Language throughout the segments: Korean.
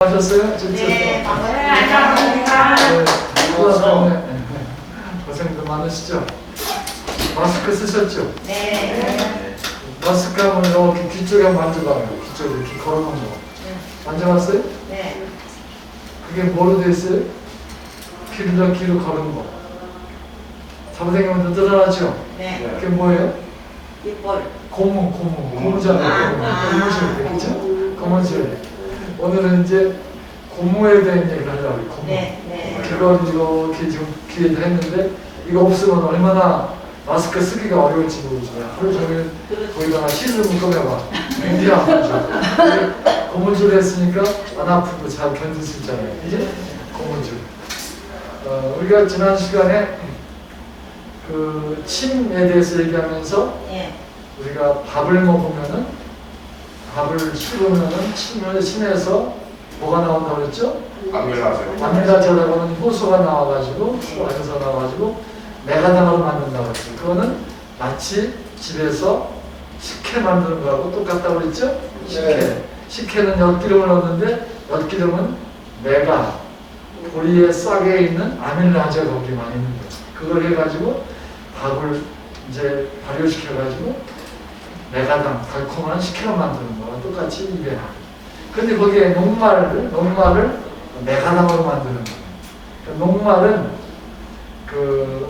하셨어요? 진짜? 네, 반갑습니다. 고생도 많으시죠? 마스크 쓰셨죠? 네. 마스크 하면 이렇게 귀 쪽에 만져봐요. 귀 쪽에 이렇게 걸어놓은 거. 만져봤어요? 네. 그게 뭐로 돼 있어요? 귀로 걸은 거. 잡아당기면 늘어나죠? 네. 그게 뭐예요? 이빨. 고무잖아요. 고무줄, 그렇죠? 고무줄. 오늘은 이제 고무에 대한 얘기를 하려고 해요. 고무. 네. 그걸 이렇게 지금 기회를 했는데 이거 없으면 얼마나 마스크 쓰기가 어려울지 모르죠. 하루 종일 거기다가 시술 묶어봐봐. 굉장히 아프죠. 고무줄 했으니까 안 아프고 잘 견딜 수 있잖아요. 이제 고무줄. 우리가 지난 시간에 그 침에 대해서 얘기하면서 네. 우리가 밥을 먹으면은 밥을 씹으면은 침에서 뭐가 나온다고 그랬죠? 아밀라제라고 하는 효소가 나와가지고 안에서 나와가지고 메가당으로 만든다고 했어요. 그거는 마치 집에서 식혜 만드는 거하고 똑같다고 그랬죠? 식혜는 엿기름을 넣는데 엿기름은 메가 보리의 싹에 있는 아밀라제가 거기 많이 있는 거예요. 그걸 해가지고 밥을 이제 발효시켜가지고 메가당 달콤한 식혜로 만드는 거랑 똑같이 입에 나. 근데 거기에 녹말을 메가당으로 만드는 거예요. 그러니까 녹말은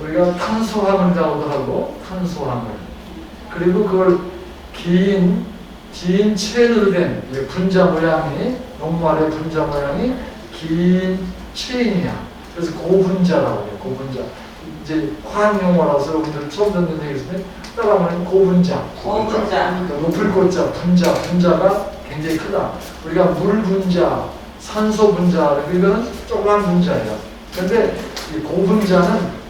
우리가 탄수화물이라고도 하고 탄수화물 그리고 그걸 긴 체인으로 된 분자 모양이 녹말의 분자 모양이 긴 체인이야. 그래서 고분자라고 해요. 고분자. 이제 화학용어라서 여러분들 처음 듣는 얘기인데 따라하면 고분자. 높을 고자 분자가 굉장히 크다. 우리가 물 분자, 산소 분자, 이거는 조그만 분자예요. 근데 이 고분자는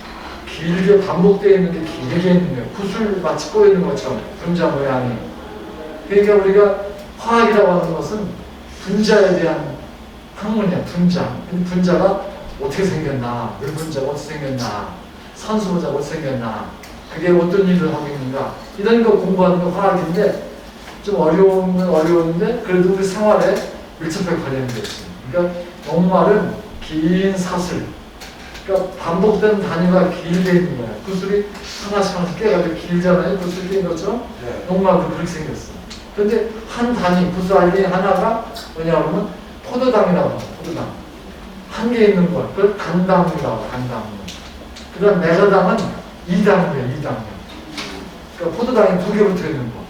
길게 반복되어 있는 게 길게 있는 거예요. 구슬 마치 꼬여 있는 것처럼 분자 모양이. 그러니까 우리가 화학이라고 하는 것은 분자에 대한 학문이야. 분자. 근데 분자가 어떻게 생겼나? 물 분자가 어떻게 생겼나? 산소 분자가 어떻게 생겼나? 그게 어떤 일을 하고 있는가? 이런 거 공부하는 게 화학인데 좀 어려운데 그래도 우리 생활에 밀접하게 관련되어 있어요. 그러니까 녹말은 긴 사슬, 그러니까 반복된 단위가 길게 있는 거예요. 구슬이 하나씩 깨가지고 길잖아요. 구슬 낀 것처럼 녹말도 그렇게 생겼어. 근데 한 단위, 구슬 알갱이 하나가 뭐냐면 포도당이라고 합니다. 포도당. 한 개 있는 거, 그걸 단당이라고 단당. 그 다음 메가당은 2당이에요. 2당. 그러니까 포도당이 2개 붙어 있는 거.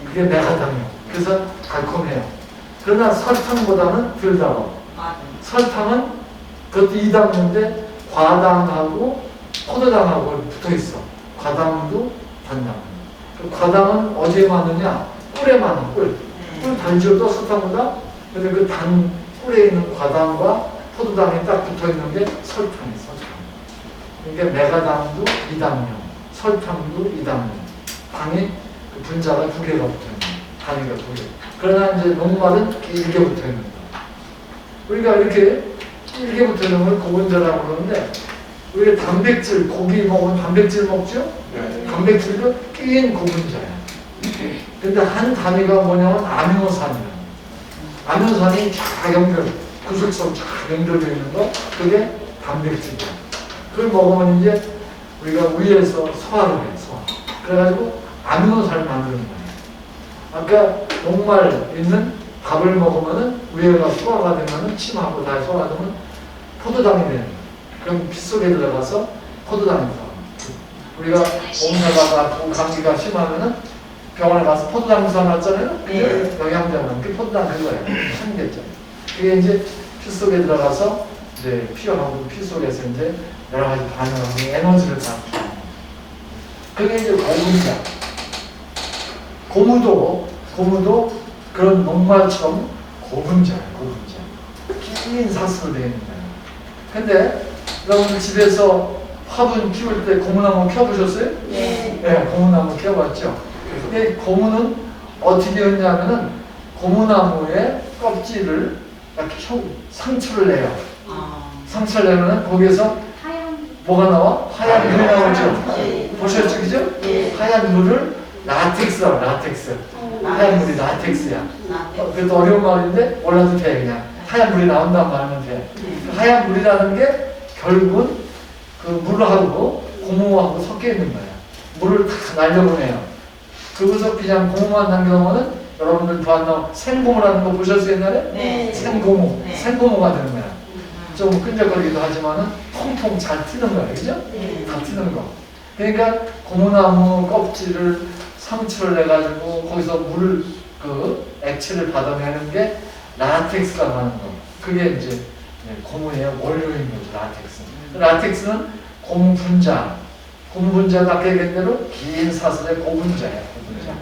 그게 메가당이에요. 그래서 달콤해요. 그러나 설탕보다는 덜 달아. 설탕은 그것도 2당인데 과당하고 포도당하고 붙어 있어. 과당도 단당. 과당은 어디에 많으냐? 꿀에 많아. 꿀 달지도 또 설탕보다. 근데 그 단 꿀에 있는 과당과 포도당이 딱 붙어 있는 게 설탕이에요. 설탕. 그러니까 메가당도 2당용, 설탕도 2당용. 당이 그 분자가 2개가 붙어 있는 거예요. 단위가 2개. 그러나 이제 녹말은 길게 붙어 있는 거예요. 우리가 이렇게 길게 붙어 있는 걸 고분자라고 그러는데 우리가 단백질, 고기 먹으면 단백질 먹죠? 단백질도 낀 고분자예요. 근데 한 단위가 뭐냐면 아미노산이에요. 아미노산이 쫙 구슬처럼 쫙 연결되어 있는 거, 그게 단백질이에요. 그걸 먹으면 이제 우리가 위에서 소화를 해요, 소화. 그래가지고 아미노산을 만드는 거예요. 아까 녹말 있는 밥을 먹으면은 위에가 소화가 되면은 침하고 다 소화가 되면 포도당이 되는 거예요. 그럼 피 속에 들어가서 포도당이 들어가요. 우리가 몸살가 아프고 감기가 심하면은 병원에 가서 포도당 주사 맞잖아요? 영양제만. 그 포도당 그거예요. 한 개죠. 그게 이제 피 속에 들어가서 이제 피어나고 피 속에서 이제 여러 가지 반응을 하고 에너지를 받고. 그게 이제 고분자. 고무도 그런 녹말처럼 고분자예요. 고분자. 긴 사슬로 되어 있는 거예요. 근데 여러분 집에서 화분 키울 때 고무나무 켜보셨어요? 네, 고무나무 켜봤죠. 근데 고무는 어떻게 했냐면은 고무나무의 껍질을 이렇게 상처를 내요. 상처를 내면은 거기에서 뭐가 나와? 하얀 물이 나오죠. 보셨죠, 그죠? 하얀 물을 라텍스. 하얀 물이 라텍스야. 그것도 어려운 말인데 몰라도 돼 그냥. 하얀 물이 나온단 말인데 그 하얀 물이라는 게 결국은 그 물하고 고무하고 섞여 있는 거예요. 물을 다 날려보내요. 그래서 그냥 고무만 남겨놓으면 여러분들 좋아하는 생고무라는 거 보셨어요 옛날에? 네. 생고무, 네. 생고무가 되는 거야. 좀 끈적거리기도 하지만은 통통 잘 트는 거예요, 그죠? 네. 다 트는 거. 그러니까 고무나무 껍질을 상추를 내가지고 거기서 물을 그 액체를 받아내는 게 라텍스라고 하는 거. 그게 이제 고무의 원료인 거죠, 라텍스. 라텍스는 고무 분자. 고무 분자가 아까 얘기한 대로 긴 사슬의 고분자예요, 고분자.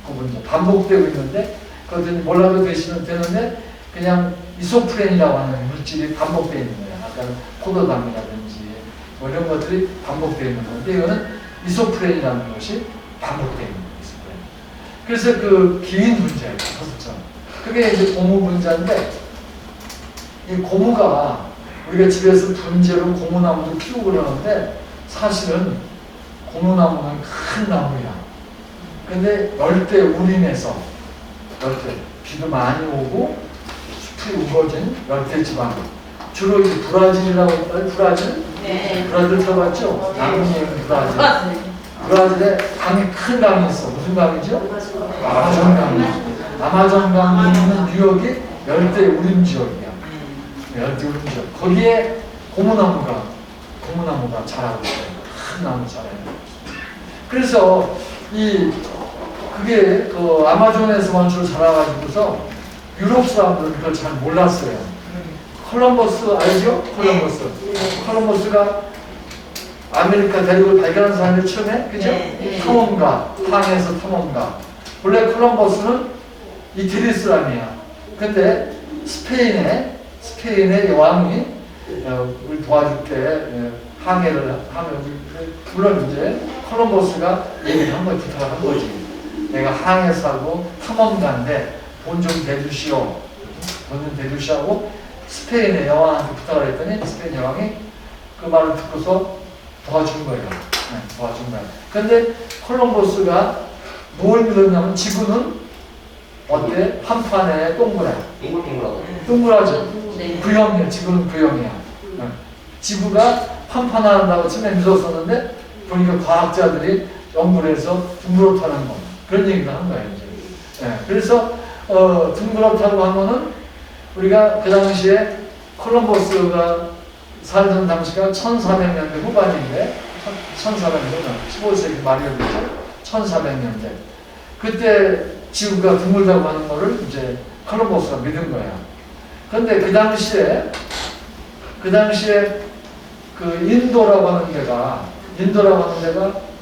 고분자. 반복되고 있는데, 그것은 몰라도 되는데, 그냥 이소프렌이라고 하는 물질이 반복되어 있는 거예요. 아까 포도당이라든지 뭐 이런 것들이 반복되어 있는 건데, 이거는 이소프렌이라는 것이 반복되어 있는 거예요. 이소프렌. 그래서 그 긴 분자예요, 사슬처럼. 그게 이제 고무 분자인데, 이 고무가 우리가 집에서 분재로 고무나무도 키우고 그러는데, 사실은 고무나무는 큰 나무야. 근데 열대 우림에서, 열대, 비도 많이 오고 숲이 우거진 열대 지방. 주로 이 브라질이라고 할까요? 브라질? 네. 브라질 들어봤죠? 남미의 브라질. 브라질에 강이 큰 강이 있어. 무슨 강이죠? 아마존 강이. 아마존 강이 있는 뉴욕이 열대 우림 지역이야. 열대 우림 지역. 거기에 고무나무가 자라고 있어요. 큰 나무 자라요. 그래서 그게 그 아마존에서만 주로 자라가지고서 유럽 사람들은 그걸 잘 몰랐어요. 콜럼버스 알죠? 콜럼버스가 아메리카 대륙을 발견한 사람이 처음에, 그죠? 네. 탐험가, 항해에서 탐험가. 원래 콜럼버스는 이태리 사람이야. 근데 스페인의 왕이 우리 도와줄게 항해를 하면, 물론 이제 콜럼버스가 얘기를 한 거지, 부탁을 한 거지. 내가 항해서 하고 탐험가인데 돈 좀 대주시오. 돈 좀 대주시오. 스페인의 여왕한테 부탁을 했더니 스페인 여왕이 그 말을 듣고서 도와준 거예요. 네, 도와준 거예요. 근데 콜럼버스가 뭘 믿었냐면 지구는 어때? 한판에 동그래. 동그라져. 네. V형이야. 지구는 V형이야. 네. 지구가 판판한다고 처음에 믿었었는데 보니까 과학자들이 연구를 해서 둥그렇다는 거. 그런 얘기를 한 거예요. 이제. 네. 그래서 둥그렇다고 하면은 우리가 그 당시에 콜럼버스가 살던 당시가 1400년대 후반인데 1400년대 15세기 말이었죠. 1400년대 그때 지구가 둥글다고 하는 거를 이제 콜럼버스가 믿은 거야. 그런데 그 당시에 그 인도라고 하는 데가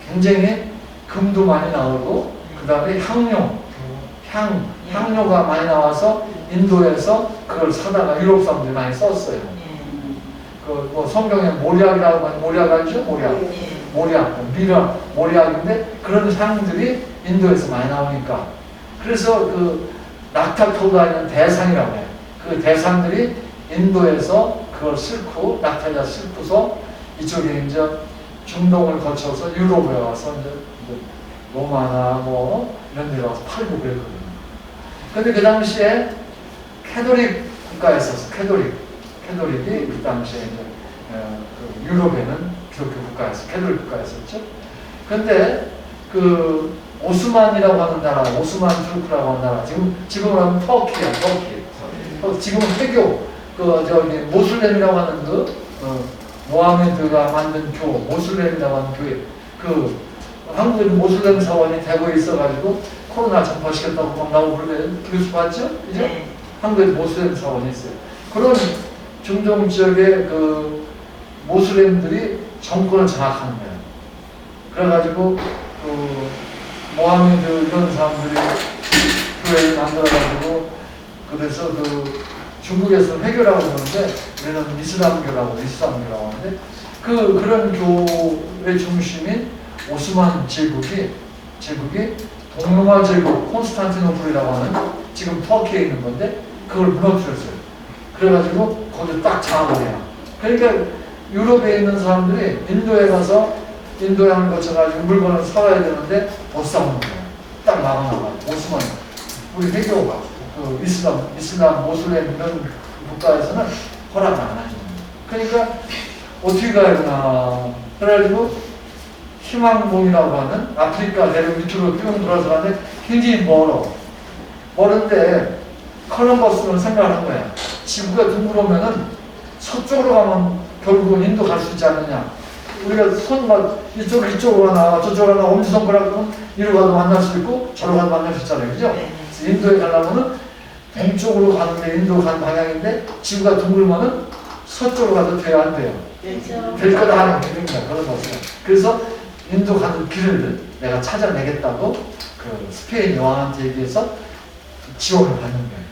굉장히 금도 많이 나오고 그 다음에 향료가 많이 나와서 인도에서 그걸 사다가 유럽 사람들이 많이 썼어요. 그 뭐 성경에 모략이라고 하는 모략 알죠? 모략인데 그런 향들이 인도에서 많이 나오니까 그래서 그 낙타포가 있는 대상이라고 해요. 그 대상들이 인도에서 그걸 낙타에다 싣고서 이쪽에 이제 중동을 거쳐서 유럽에 와서 이제 로마나 뭐 이런 데 와서 팔고 그랬거든요. 근데 그 당시에 캐톨릭 국가였었어. 캐톨릭이 그 당시에 이제 그 유럽에는 기독교 국가였어. 캐톨릭 국가였었죠. 근데 그 오스만이라고 하는 나라, 오스만 투르크라고 하는 나라, 지금으로 하면 터키야, 터키. 지금은 회교, 모슬렘이라고 하는 모하메드가 만든 모슬렘이라고 하는 교회, 한국에 모슬렘 사원이 대구에 있어가지고 코로나 전파시켰다고 막 나오고 그러면 뉴스 봤죠? 그죠? 네. 한국에 모슬렘 사원이 있어요. 그런 중동 지역의 그 모슬렘들이 정권을 장악하는 거예요. 그래가지고 그 모하메드 이런 사람들이 교회를 만들어가지고 그래서 그 중국에서는 회교라고 그러는데 우리는 이슬람교라고 하는데 그런 교회 중심인 오스만 제국이 동로마 제국 콘스탄티노플이라고 하는 지금 터키에 있는 건데 그걸 무너뜨렸어요. 그래가지고 거기 딱 장악을 해요. 그러니까 유럽에 있는 사람들이 인도에 가서 인도양을 거쳐가지고 물건을 사와야 되는데 못 사오는 거예요. 딱 막아놔가지고 오스만 우리 회교가 이슬람 모슬렘 이런 국가에서는 허락을 안 하죠. 그러니까 어떻게 가야 되나. 그래가지고 희망봉이라고 하는 아프리카 대륙 밑으로 쭉 돌아서 가는데 굉장히 멀은데 컬럼버스는 생각하는 거야. 지구가 둥그러면은 서쪽으로 가면 결국은 인도 갈 수 있지 않느냐. 우리가 손막 이쪽으로 하나 저쪽으로 하나 엄지손가락은 이리로 가도 만날 수 있고 저로 가도 만날 수 있잖아요. 그죠? 그래서 인도에 가려면은 동쪽으로 가는데 인도 가는 방향인데 지구가 둥글면은 서쪽으로 가도 돼야 안 돼요. 될 거다 하는 게 있는 거야. 그런 거죠. 그래서 인도 가는 길을 내가 찾아내겠다고 그 스페인 여왕한테 얘기해서 지원을 받는 거예요.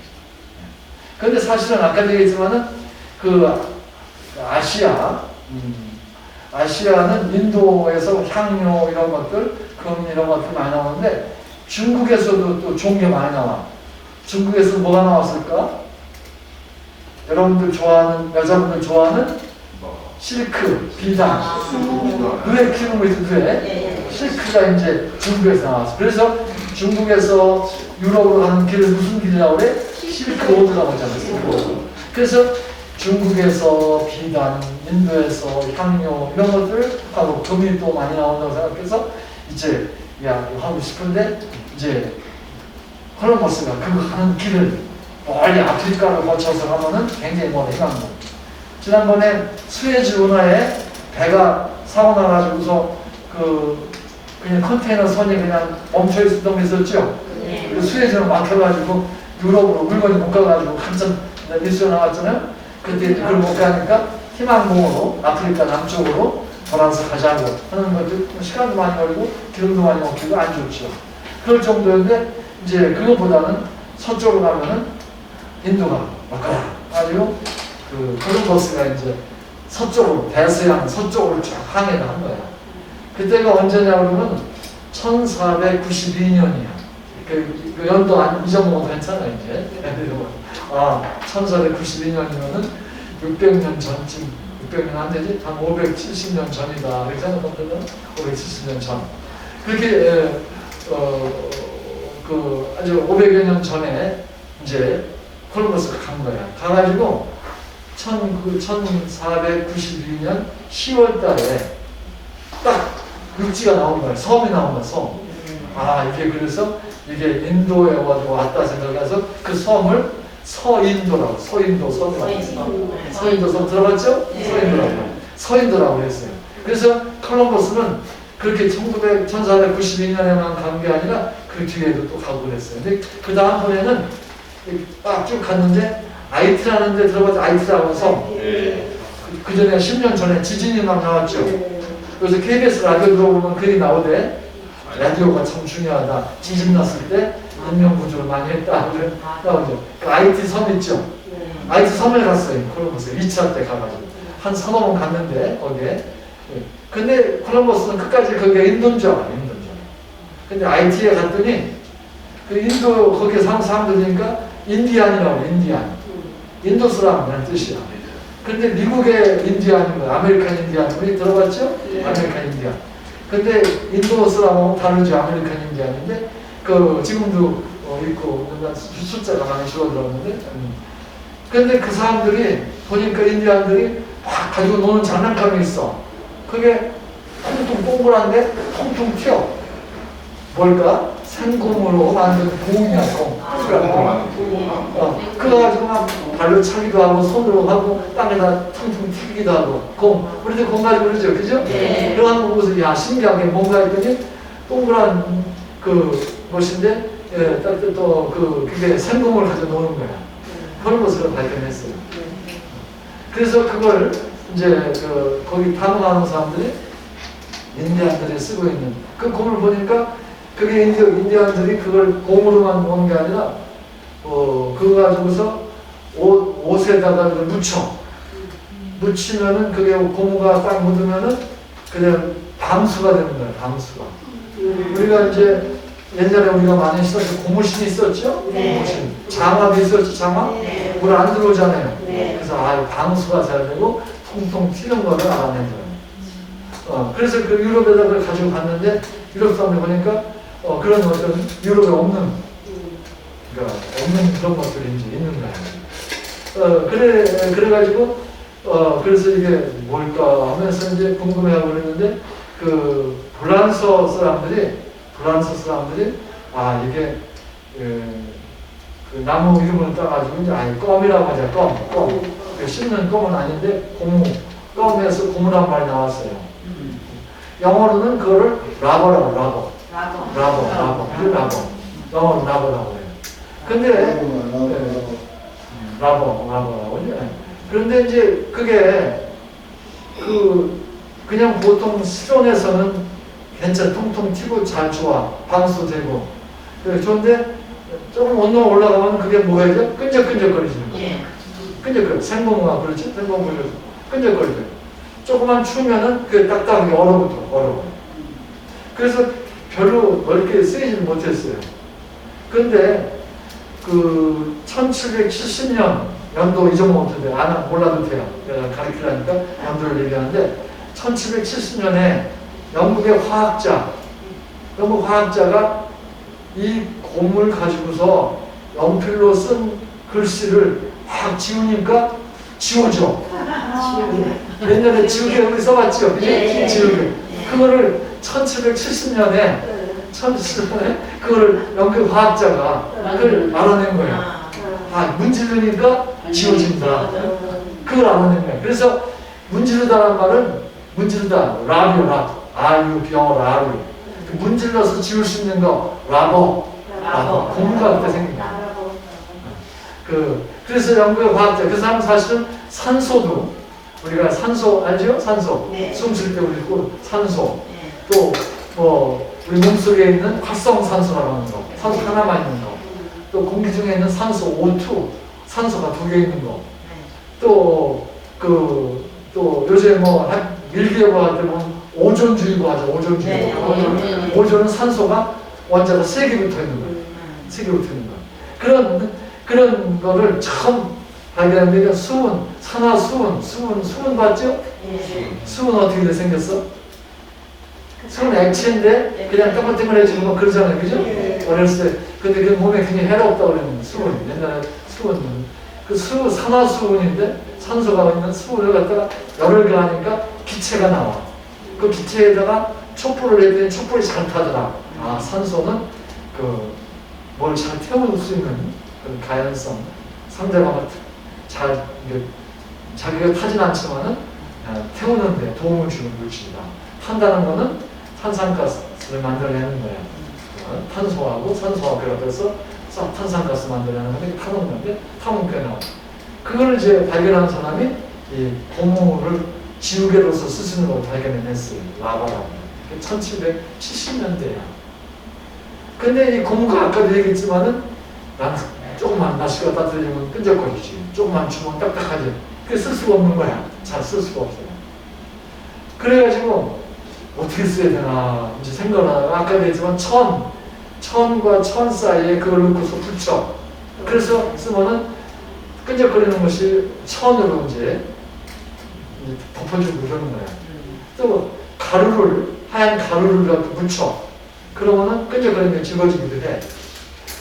그런데 사실은 아까 얘기했지만은 그 아시아는 인도에서 향료 이런 것들, 금 이런 것들 많이 나오는데 중국에서도 또 좋은 게 많이 나와. 중국에서 뭐가 나왔을까? 여러분들 좋아하는, 여자분들 좋아하는 실크, 비단, 누에 키우는 거 있죠, 누에. 실크가 이제 중국에서 나왔어. 그래서 중국에서 유럽으로 가는 길을 무슨 길이라고 그래? 실크 로드라고 하잖아요. 실크 로드. 그래서 중국에서 비단, 인도에서 향료 이런 것들 하고 금이 또 많이 나온다고 생각해서 이제 야 이거 하고 싶은데 이제 콜럼버스가 그거 가는 길을 멀리 아프리카를 거쳐서 가면은 굉장히 힘한 거. 지난번에 수에즈 운하에 배가 사고 나가지고서 그냥 컨테이너 선이 그냥 멈춰 있었던 게 있었죠. 그 수에즈는 막혀가지고 유럽으로 물건이 못 가가지고 한참 뉴스에 나왔잖아요. 그때 그걸 못 가니까 희망봉으로 아프리카 남쪽으로 돌아서 가자고 하는 것들 시간도 많이 걸리고 기름도 많이 먹기도 안 좋죠. 그럴 정도인데 이제 그것보다는 서쪽으로 가면은 인도가 막가라 가지고 그 콜럼버스가 이제 서쪽으로 대서양 서쪽으로 쫙 항해를 한 거야. 그때가 언제냐 그러면 1492년이야. 그 연도 안 잊어먹어도 괜찮아 이제. 1492년이면은 600년 전쯤, 600년 안 되지? 한 570년 전이다. 그렇게 생각하면 570년 전. 그렇게 아주 500여 년 전에 이제 콜럼버스가 간 거야. 가가지고 1492년 10월 달에 딱 육지가 나온 거야. 섬이 나온 거야, 섬. 이게 그래서 이게 인도에 왔다 생각해서 그 섬을 서인도라고, 서인도 섬 들어봤죠? 서인도라고 했어요. 그래서 콜럼버스는 그렇게 1492년에만 간 게 아니라 그 뒤에도 또 가고 그랬어요. 근데 그 다음번에는 딱 쭉 갔는데 아이티라는 데 들어봤죠? 아이티라고 섬. 그 전에 10년 전에 지진이 막 나왔죠? 그래서 KBS 라디오 들어보면 그게 나오대. 라디오가 참 중요하다. 지진 났을 때 안면 구조를 많이 했다. 나오죠. 그 아이티 섬 있죠? 아이티 섬에 갔어요. 콜럼버스 2차 때 가가지고. 한 서너 번 갔는데, 거기에. 근데 콜럼버스는 끝까지 거기가 인도인 줄 알아요. 근데 아이티에 갔더니 그 인도 거기에 사는 사람들이니까 인디안이라고 인디안. 인도 사람이라는 뜻이야. 근데 미국의 인디안인 거야. 아메리칸 인디안. 우리 들어봤죠? 아메리칸 인디안. 근데 인도 사람하고 다르죠. 아메리칸 인디안인데 지금도 있고 숫자가 많이 줄어들었는데 근데 그 사람들이 보니까 인디안들이 막 가지고 노는 장난감이 있어. 그게 퉁퉁 동그란데 퉁퉁 튀어. 뭘까? 생곰으로 만든 공이야, 공. 그거 가지고 막 발로 차기도 하고 손으로 하고 땅에다 퉁퉁 튀기도 하고 공. 우리도 공 가지고 그러죠, 그죠? 그런 거 보고서 야 신기하게 뭔가 했더니 동그란 것인데 그게 생곰을 가지고 노는 거야. 그런 것을 발견했어요. 그래서 그걸 이제 거기 탐험하는 사람들이 인디안들이 쓰고 있는 그 공을 보니까 그게 인디안들이 그걸 공으로만 모은 게 아니라 그거 가지고서 옷에다가 그걸 묻히면은 그게 고무가 딱 묻으면은 그냥 방수가 되는 거야. 방수가. 우리가 이제 옛날에 우리가 많이 썼죠. 고무신이 있었죠? 고무신. 장화도 있었죠. 장화? 물 안 들어오잖아요. 그래서 방수가 잘 되고 통통 튀는 거를 알아낸 거예요. 그래서 그 유럽에다 그걸 가지고 갔는데 유럽 사람들 보니까 그런 어떤 유럽에 없는 그런 것들이 이제 있는 거예요. 그래가지고, 그래서 이게 뭘까 하면서 이제 궁금해하고 그랬는데, 그, 불란서 사람들이, 아, 이게, 그 나무 이름을 따가지고, 이제, 아니, 껌이라고 하자, 껌. 그 씹는 껌은 아닌데, 껌에서 고무란 말이 나왔어요. 영어로는 그거를 라버라고, 라버. 영어로 라버라고 해요. 근데, 라버라고 이제. 그런데 이제 그게 그냥 보통 실온에서는 괜찮아, 통통 튀고 잘 좋아, 방수되고. 그런데 조금 온도가 올라가면 그게 뭐예요? 끈적끈적거리지는 거예요. 끈적거려. 생고무가 그렇지? 생고무 그래서 끈적거리죠. 조금만 추우면은 그게 딱딱하게 얼어붙어. 그래서 별로 넓게 쓰이지는 못했어요. 근데 그 1770년 연도 잊어먹었는데 몰라도 돼요. 내가 가르치려니까 연도를 얘기하는데 1770년에 영국 화학자가 이 곰을 가지고서 연필로 쓴 글씨를 막 지우니까 지워져. 옛날에 지우개 우리 써봤죠? 지우개. 그거를 1770년에 그걸 영국 화학자가 그걸 알아낸 거예요. 문지르니까 지워진다. 그걸 알아낸 거예요. 그래서 문지르다라는 말은 문지르다, 라뷰, 영어로 라뷰. 문질러서 지울 수 있는 거, 라버. 고무가 그때 생긴 거예요. 그래서 영국의 화학자, 그 사람 사실은 산소도, 우리가 산소 알죠? 산소. 숨 쉴 때 우리 산소. 또 우리 몸속에 있는 활성산소라고 하는 거, 산소 하나만 있는 거. 또 공기 중에 있는 산소, O2, 산소가 2개 있는 거. 또 요새 밀기하고 할 때 보면 오존주의보 하죠, 오존주의보. 오존은 산소가 원자가 3개 붙어 있는 거예요. 3개 붙어 있는 거. 그런 거를 처음 발견한 게 수은, 수은 봤죠? 수은 어떻게 생겼어? 수은 액체인데 그냥 땡글땡글해지고 막 그러잖아요, 그죠? 어렸을 때. 근데 그 몸에 굉장히 해롭다고 그러는 수은. 옛날에 수은. 산화수은인데 산소가 있는 수은을 갖다가 열을 가하니까 기체가 나와. 그 기체에다가 촛불을 했더니 촛불이 잘 타더라. 산소는 뭘 잘 태울 수 있는 그런 가연성. 상대방을 잘, 자기가 타진 않지만은 태우는 데 도움을 주는 물질이다. 탄다는 거는 탄산가스를 만들어내는 거예요. 탄소하고 산소하고 결합해서 탄산가스 만들어내는 건데 타는 건데 타면 꽤 나와. 그걸 이제 발견한 사람이 이 고무를 지우개로서 쓰시는 걸 발견해냈어요. 라바라고. 1770년대야. 근데 이 고무가 아까도 얘기했지만은 조금만 날씨가 따뜻해지면 끈적거리지. 조금만 추면 딱딱하지. 그게 쓸 수가 없는 거야. 잘 쓸 수가 없어요. 그래가지고 어떻게 써야 되나 이제 생각을 하다가 아까도 했지만 천과 천 사이에 그걸 넣고서 붙여. 그래서 쓰면은 끈적거리는 것이 천으로 이제 덮어주고 그러는 거야. 또 하얀 가루를 갖고 묻혀. 그러면은 끈적거리는 게 지워지기도 해.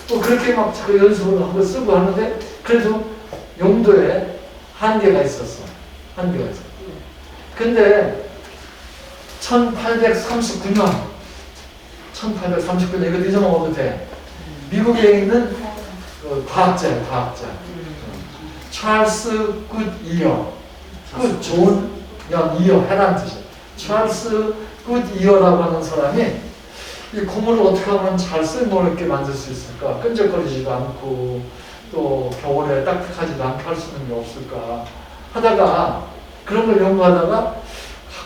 또 그렇게 막 자꾸 연습을 한번 쓰고 하는데 그래도 용도에 한계가 있었어. 근데 1839년 이거 잊어먹어도 돼. 미국에 있는 과학자. 찰스 굿이어. 좋은 이어, 해라는 뜻이야. 찰스 굿이어라고 하는 사람이 이 고무를 어떻게 하면 잘 쓸모있게 만들 수 있을까? 끈적거리지도 않고 또 겨울에 딱딱하지도 않게 할 수 있는 게 없을까? 하다가 그런 걸 연구하다가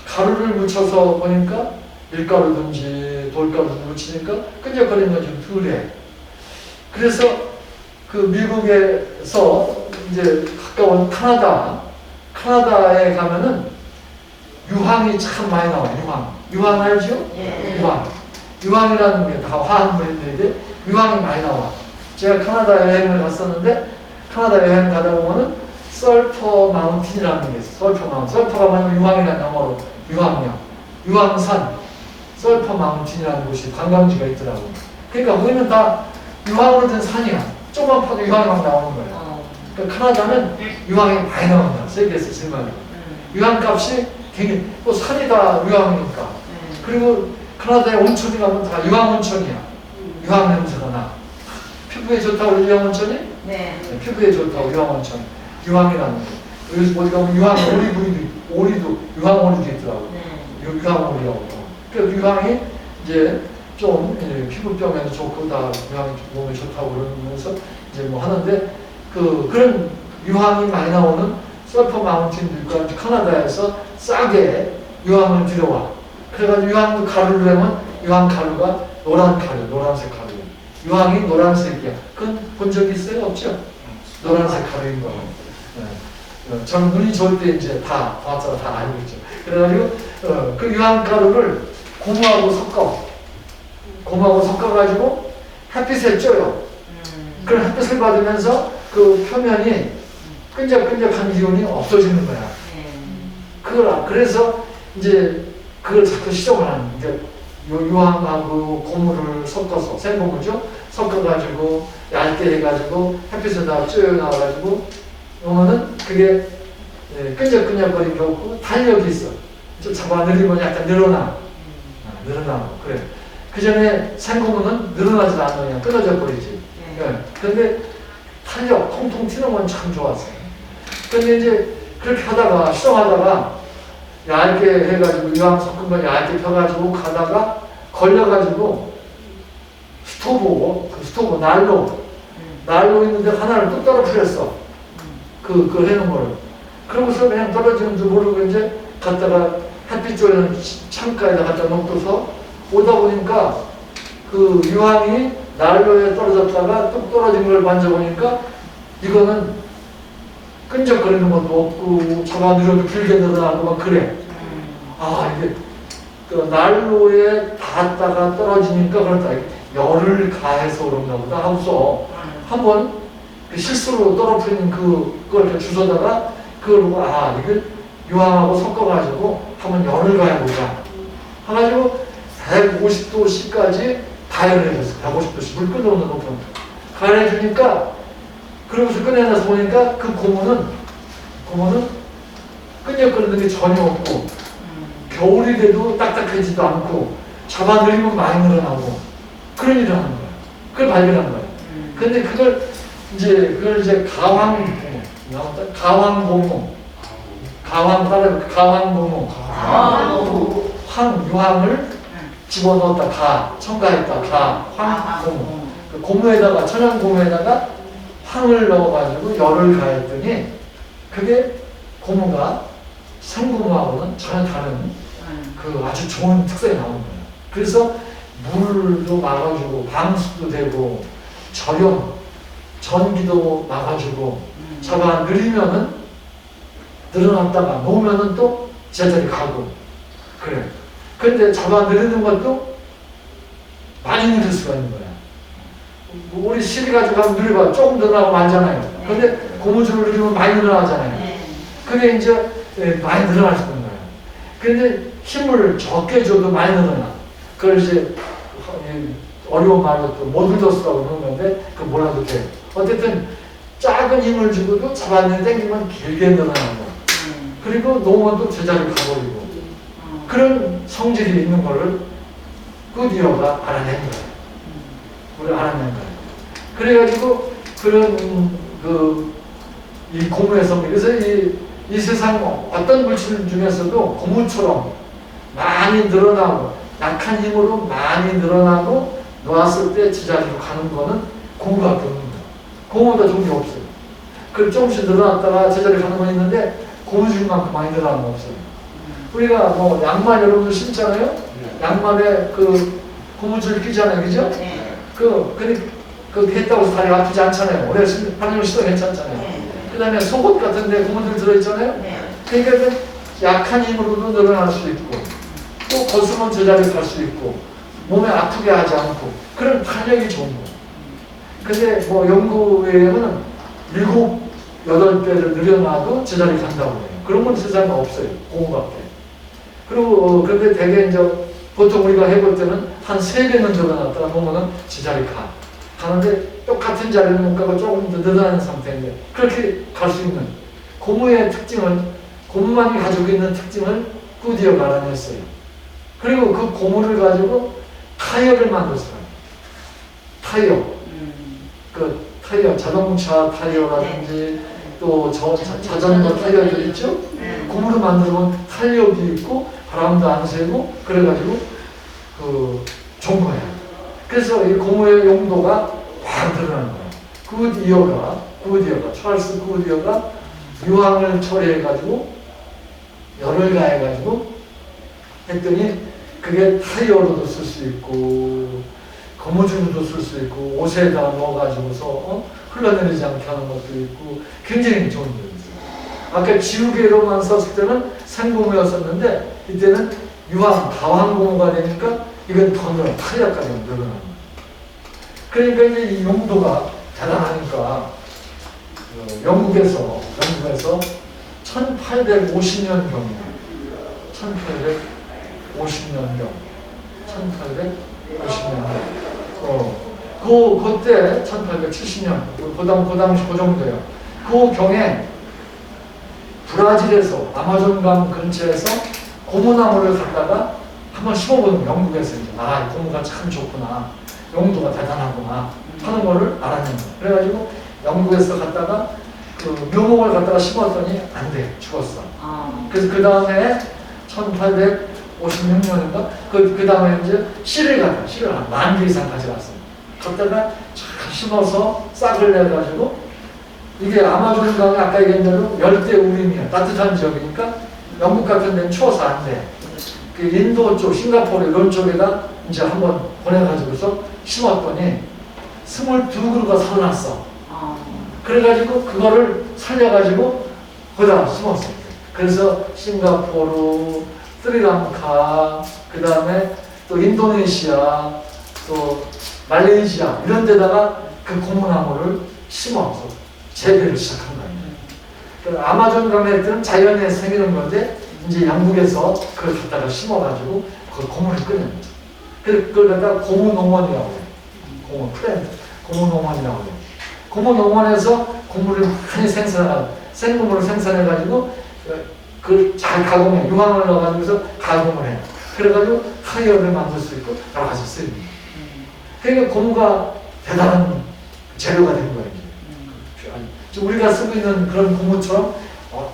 가루를 묻혀서 보니까 밀가루든지 돌가루를 묻히니까 끈적거리는 건 좀 덜해. 그래서 그 미국에서 이제 가까운 카나다에 가면은 유황이 참 많이 나와요. 유황 알죠? 유황이라는 게 다 화학물인데 유황이 많이 나와. 제가 카나다 여행을 갔었는데 카나다 여행 가다 보면은 설퍼 마운틴이라는 게 있어요. 설퍼가 뭐냐면 유황이라는 영어로 유황산 설퍼 마운틴이라는 곳이 관광지가 있더라고. 그러니까 거기는 다 유황으로 된 산이야. 조금만 파도 유황이 막 나오는 거예요. 그러니까 카나다는 유황이 많이 나온다. 세계에서 제일 많이. 유황값이 굉장히, 또 산이 다 유황이니까. 그리고 카나다에 온천이 가면 다 유황 온천이야. 유황 냄새가 나. 피부에 좋다고 유황 온천이? 네. 네, 피부에 좋다고 유황 온천. 유황이라는 거. 여기서 어디 가면 유황 오리도 유황 오리도 있더라고. 유황 오리라고. 그래서 유황이 이제 좀 피부병에도 좋고 다 유황이 몸에 좋다고 그러면서 이제 뭐 하는데 그런 유황이 많이 나오는 서퍼 마운틴도 있고 카나다에서 싸게 유황을 들여와. 그래가지고 유황 가루를 내면 유황 가루가 노란색 가루. 유황이 노란색이야. 그건 본 적 있어요? 없죠? 노란색 가루인 거. 네. 저는 눈이 좋을 때 이제 다 봤다가 다 알고 있죠. 그래가지고 그 유황 가루를 고무하고 섞어가지고 햇빛에 쪄요. 그런 햇빛을 받으면서 그 표면이 끈적끈적한 기운이 없어지는 거야. 그래서 이제 그걸 자꾸 시도를 하는 거야. 유황하고 고무를 섞어서, 생고무죠? 섞어가지고, 얇게 해가지고, 햇빛에다 쬐어놔가지고, 오면은 그게 끈적끈적거리는 게 없고, 탄력이 있어. 좀 잡아 늘리면 약간 늘어나고, 그래. 그 전에 생고무는 늘어나지 않아, 그냥 끊어져 버리지. 근데 탄력, 통통 튀는 건 참 좋았어요. 근데 이제 그렇게 하다가, 시도하다가, 얇게 해가지고 유황 섞은 거 얇게 펴가지고 가다가 걸려가지고 스토브 난로 있는데 하나를 뚝 떨어뜨렸어. 그 해놓은 거를. 그러고서 그냥 떨어지는 줄 모르고 이제 갔다가 햇빛 쬐는 창가에다 갖다 놓고서 오다 보니까 그 유황이 난로에 떨어졌다가 뚝 떨어진 걸 만져보니까 이거는 끈적거리는 것도 없고 잡아 늘어도 길게 늘어나고 막 그래. 이게 그 난로에 닿았다가 떨어지니까 그렇다. 열을 가해서 그런가 보다 하고서 한번 그 실수로 떨어뜨린 그걸 이렇게 주워다가 그걸 보고 이걸 유황하고 섞어가지고 한번 열을 가해보자. 해가지고 150도씨까지 가열을 해줬어. 150도씨 물 끓여오는 높은 가열해주니까 그러고서 꺼내놔서 보니까 그 고무는 끈적거리는 게 전혀 없고 겨울이 돼도 딱딱하지도 않고 잡아 늘리면 많이 늘어나고 그런 일을 하는 거야. 그걸 발견한 거야. 근데 그걸 이제 유황을 집어넣었다 첨가했다 황고무. 그 고무에다가 천연 고무에다가 황을 넣어가지고 열을 가했더니 그게 고무가 생고무하고는 전혀 다른 그 아주 좋은 특성이 나오는 거예요. 그래서 물도 막아주고 방수도 되고 전기도 막아주고 잡아 늘리면은 늘어났다가 놓으면은 또 제자리 가고 그래. 근데 잡아 늘리는 것도 많이 늘릴 수가 있는 거야. 우리 시리 가지고 한번 늘려봐. 조금 늘어나고 말잖아요. 근데 고무줄을 늘리면 많이 늘어나잖아요. 그게 이제 많이 늘어날 수 있는 거예요. 근데 힘을 적게 줘도 많이 늘어나. 그걸 이제 어려운 말로 또 모듈더스라고 그러는 건데 그거 몰라도 돼. 어쨌든 작은 힘을 주고도 잡았는데 땡기면 길게 늘어나고 그리고 놓으면 또 제자리 가버리고 그런 성질이 있는 거를 구디어가 알아낸 거예요. 우리 알아낸 거예요. 그래가지고 그런 이 고무의 성질. 그래서 이 세상 어떤 물질 중에서도 고무처럼 많이 늘어나고 약한 힘으로 많이 늘어나고 놓았을 때 제자리로 가는 거는 고무밖에 없는 거예요. 고무보다 좋은 게 없어요. 그 조금씩 늘어났다가 제자리 가는 건 있는데 고무 줄 만큼 많이 늘어나는 거 없어요. 우리가 뭐 양말 여러분들 신잖아요. 양말에 그 고무줄 끼잖아요, 그죠? 그 했다고 해서 다리 아프지 않잖아요. 오래 하는 걸 시도 괜찮잖아요. 그 다음에 속옷 같은데 고무줄 들어있잖아요. 그러니까 약한 힘으로도 늘어날 수 있고 또 거스면 제자리에 갈 수 있고 몸에 아프게 하지 않고 그런 탄력이 좋은 거예요. 근데 뭐 연구에 의하면 7, 8배를 늘여놔도 제자리 간다고 해요. 그런 건 세상에 없어요. 고무밖에. 그리고 그런데 대개 이제 보통 우리가 해볼 때는 한 3배는 늘어났다가 보면은 제자리 가. 가는데 똑같은 자리는 못 가고 조금 더 늘어나는 상태인데 그렇게 갈 수 있는 고무의 특징을 고무만이 가지고 있는 특징을 구디어가 알아냈어요. 그리고 그 고무를 가지고 타이어를 만들었어요. 타이어. 그 타이어, 자동차 타이어라든지 또 자전거 타이어들 있죠? 고무를 만들면 탄력이 있고 바람도 안 새고 그래가지고 좋은 거예요. 그래서 이 고무의 용도가 확 드러나는 거예요. 구디어가 찰스 구디어가 유황을 처리해가지고 열을 가해가지고 했더니 그게 타이어로도 쓸 수 있고 고무줄도 쓸 수 있고 옷에다 넣어가지고서 흘러내리지 않게 하는 것도 있고 굉장히 좋은 거예요. 아까 지우개로만 썼을 때는 생고무였었는데 이때는 유황, 다황 고무가 되니까 이건 더 늘어, 타이어까지 늘어나는 거예요. 그러니까 이제 이 용도가 대단하니까 영국에서 1850년경에 1850년경 그때 1870년 그 당시 그 정도예요. 그 경에 브라질에서 아마존강 근처에서 고무나무를 갖다가 한번 심어보는 영국에서 이제 고무가 참 좋구나, 용도가 대단하구나 하는 거를 알아낸 거예요. 그래가지고 영국에서 갖다가 그 묘목을 갖다가 심었더니 안 돼, 죽었어. 그래서 그 다음에 1856년인가 그 다음에 이제 씨를 한 10,000개 이상 가져갔어요. 갖다가 잘 심어서 싹을 내가지고 이게 아마존강이 아까 얘기한 대로 열대 우림이야. 따뜻한 지역이니까 영국 같은 데는 추워서 안 돼. 그 인도 쪽, 싱가포르 이런 쪽에다 이제 한번 보내가지고서 심었더니 22그루가 살아났어. 그래가지고 그거를 살려가지고 거기다 심었어요. 그래서 싱가포르, 스리랑카, 그 다음에 또 인도네시아, 또 말레이시아 이런 데다가 그 고무나무를 심어서 재배를 시작한 거예요. 아마존강에 있던 자연에 생기는 건데 이제 영국에서 그걸 갖다가 심어가지고 그 고무를 끄는 거죠. 그걸 갖다가 고무농원이라고 해요. 고무농원이라고 해요. 고무농원에서 고무를 많이 생고무를 생산해가지고 그걸 잘 가공해, 유황을 넣어가지고서 가공을 해요. 그래가지고 타이어를 만들 수 있고 여러 가지 쓰입니다. 그러니까 고무가 대단한 재료가 된 거예요. 우리가 쓰고 있는 그런 고무처럼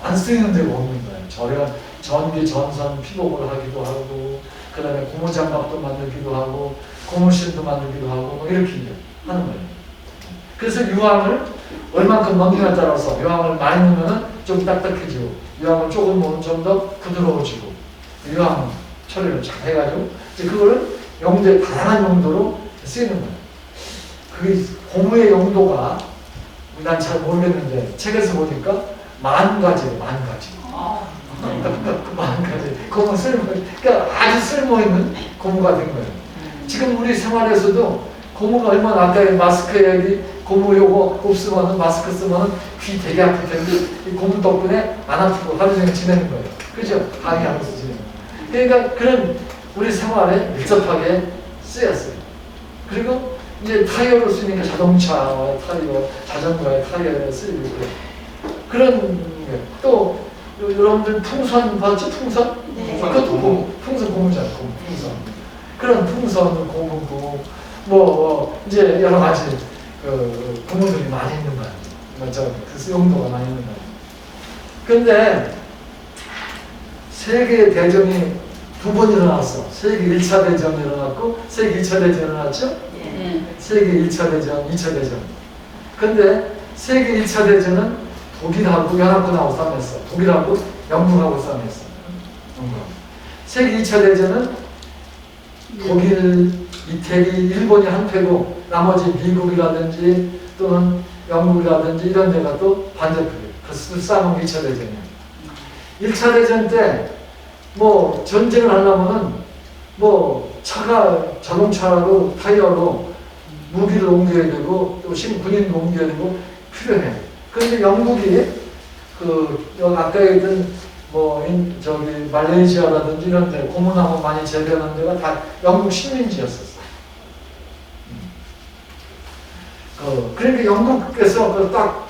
안 쓰이는 데가 없는 거예요. 저렴 전기, 전선, 피복을 하기도 하고, 그 다음에 고무장갑도 만들기도 하고, 고무신도 만들기도 하고, 뭐 이렇게 하는 거예요. 그래서 유황을 얼만큼 넣느냐에 따라서 유황을 많이 넣으면 좀 딱딱해지고, 유황을 조금 넣으면 좀 더 부드러워지고, 유황 처리를 잘 해가지고, 이제 그거를 다양한 용도로 쓰이는 거예요. 그게 고무의 용도가 난 잘 모르겠는데 책에서 보니까 10,000가지예요. 10,000가지. 고무 그러니까 아주 쓸모있는 고무가 된 거예요. 지금 우리 생활에서도 고무가 얼마나 아까 마스크에 고무 요거 없으면 마스크 쓰면 귀 되게 아플 텐데 이 고무 덕분에 안 아프고 하루 종일 지내는 거예요. 그죠? 방해하면서 지내는 거예요. 그러니까 그런 우리 생활에 밀접하게 쓰였어요. 그리고 이제 타이어로 쓰니까 자동차의 타이어, 자전거의 타이어에 쓰이고 그런 게. 또 여러분들 풍선 봤죠? 풍선? 네. 그것도 풍선 고무잖아요. 풍선. 그런 풍선 고무고 이제 여러 가지 고무들이 많이 있는 거예요. 그 용도가 많이 있는 거예요. 근데 세계 대전이 2번 일어났어. 세계 1차 대전이 일어났고 세계 2차 대전이 일어났죠? 세계 1차 대전, 2차 대전. 근데 세계 1차 대전은 독일하고 연합군하고 싸움했어. 독일하고 영국하고 싸움했어. 세계 2차 대전은 독일, 이태리, 일본이 한패고 나머지 미국이라든지 또는 영국이라든지 이런 데가 또 반대표예요. 그래서 싸움은 2차 대전이에요. 1차 대전 때 전쟁을 하려면은 자동차로 타이어로 무기를 옮겨야 되고 또 군인도 옮겨야 되고 필요해. 그런데 영국이 아까 얘기했던 말레이시아라든지 이런 데 고무나무 많이 재배하는 데가 다 영국 식민지였었어. 그러니까 영국에서 딱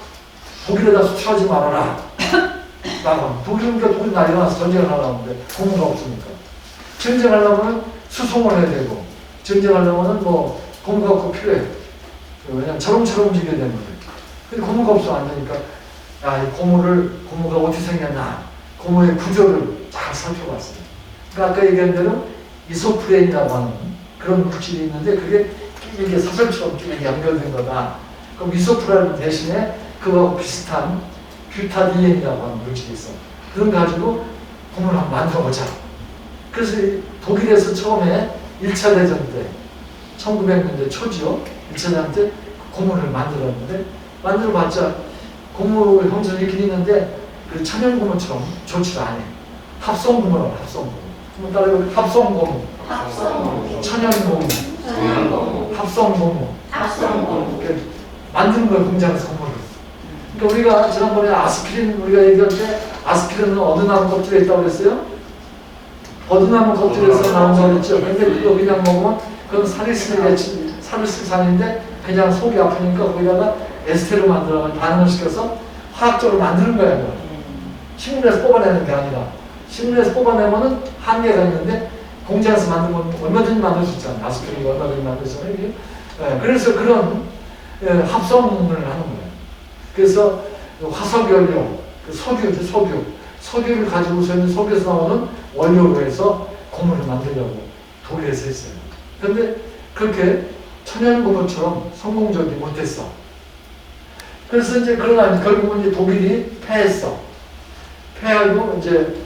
독일에다 수출하지 말아라. 나가. 독일 난리가 나서 전쟁을 하려는데 고무가 없으니까. 전쟁하려면 수송을 해야 되고, 전쟁하려면 뭐 고무가 꼭 필요해. 왜냐면 저름처럼 움직여야 되는데. 근데 고무가 없으면 안 되니까, 야, 이 고무가 어떻게 생겼나. 고무의 구조를 잘 살펴봤어요. 그러니까 아까 얘기한 대로 이소프렌이라고 하는 그런 물질이 있는데 그게 이게 사슬처럼 이렇게 연결된 거다. 그럼 이소프렌 대신에 그거하고 비슷한 뷰타디엔이라고 하는 물질이 있어. 그런 거 가지고 고무를 한번 만들어보자. 그래서 독일에서 처음에 1차 대전 때 1900년대 초죠. 1차 대전 때 고무를 만들었는데 만들어봤자 고무 형성이 있긴 있는데 그 천연고무처럼 좋지가 않아요. 합성고무라고 합성고무. 한번 따라해볼게요. 합성고무. 천연고무. 합성고무. 만드는 거예요. 공장에서 고무를. 그러니까 우리가 지난번에 아스피린 우리가 얘기할 때 아스피린은 어드나무 껍질에 있다고 그랬어요? 어드나무 껍질에서 나온다고 그랬죠. 근데 그거 그냥 먹으면 그건 사리스산인데 그냥 속이 아프니까 거기다가 에스테를 만들어 반응을 시켜서 화학적으로 만드는 거예요. 식물에서 뽑아내는 게 아니라 식물에서 뽑아내면은 한계가 있는데 공장에서 만들면 얼마든지 만들 수 있잖아요. 아스피린이 얼마든지 만들 수 있잖아요. 그래서 그런 합성을 하는 거예요. 그래서 화석연료, 석유를 가지고서 석유에서 나오는 원료로 해서 고무를 만들려고 독일에서 했어요. 그런데 그렇게 천연고무처럼 성공적이 못했어. 그래서 이제 그러나 결국은 이제 독일이 패했어. 패하고 이제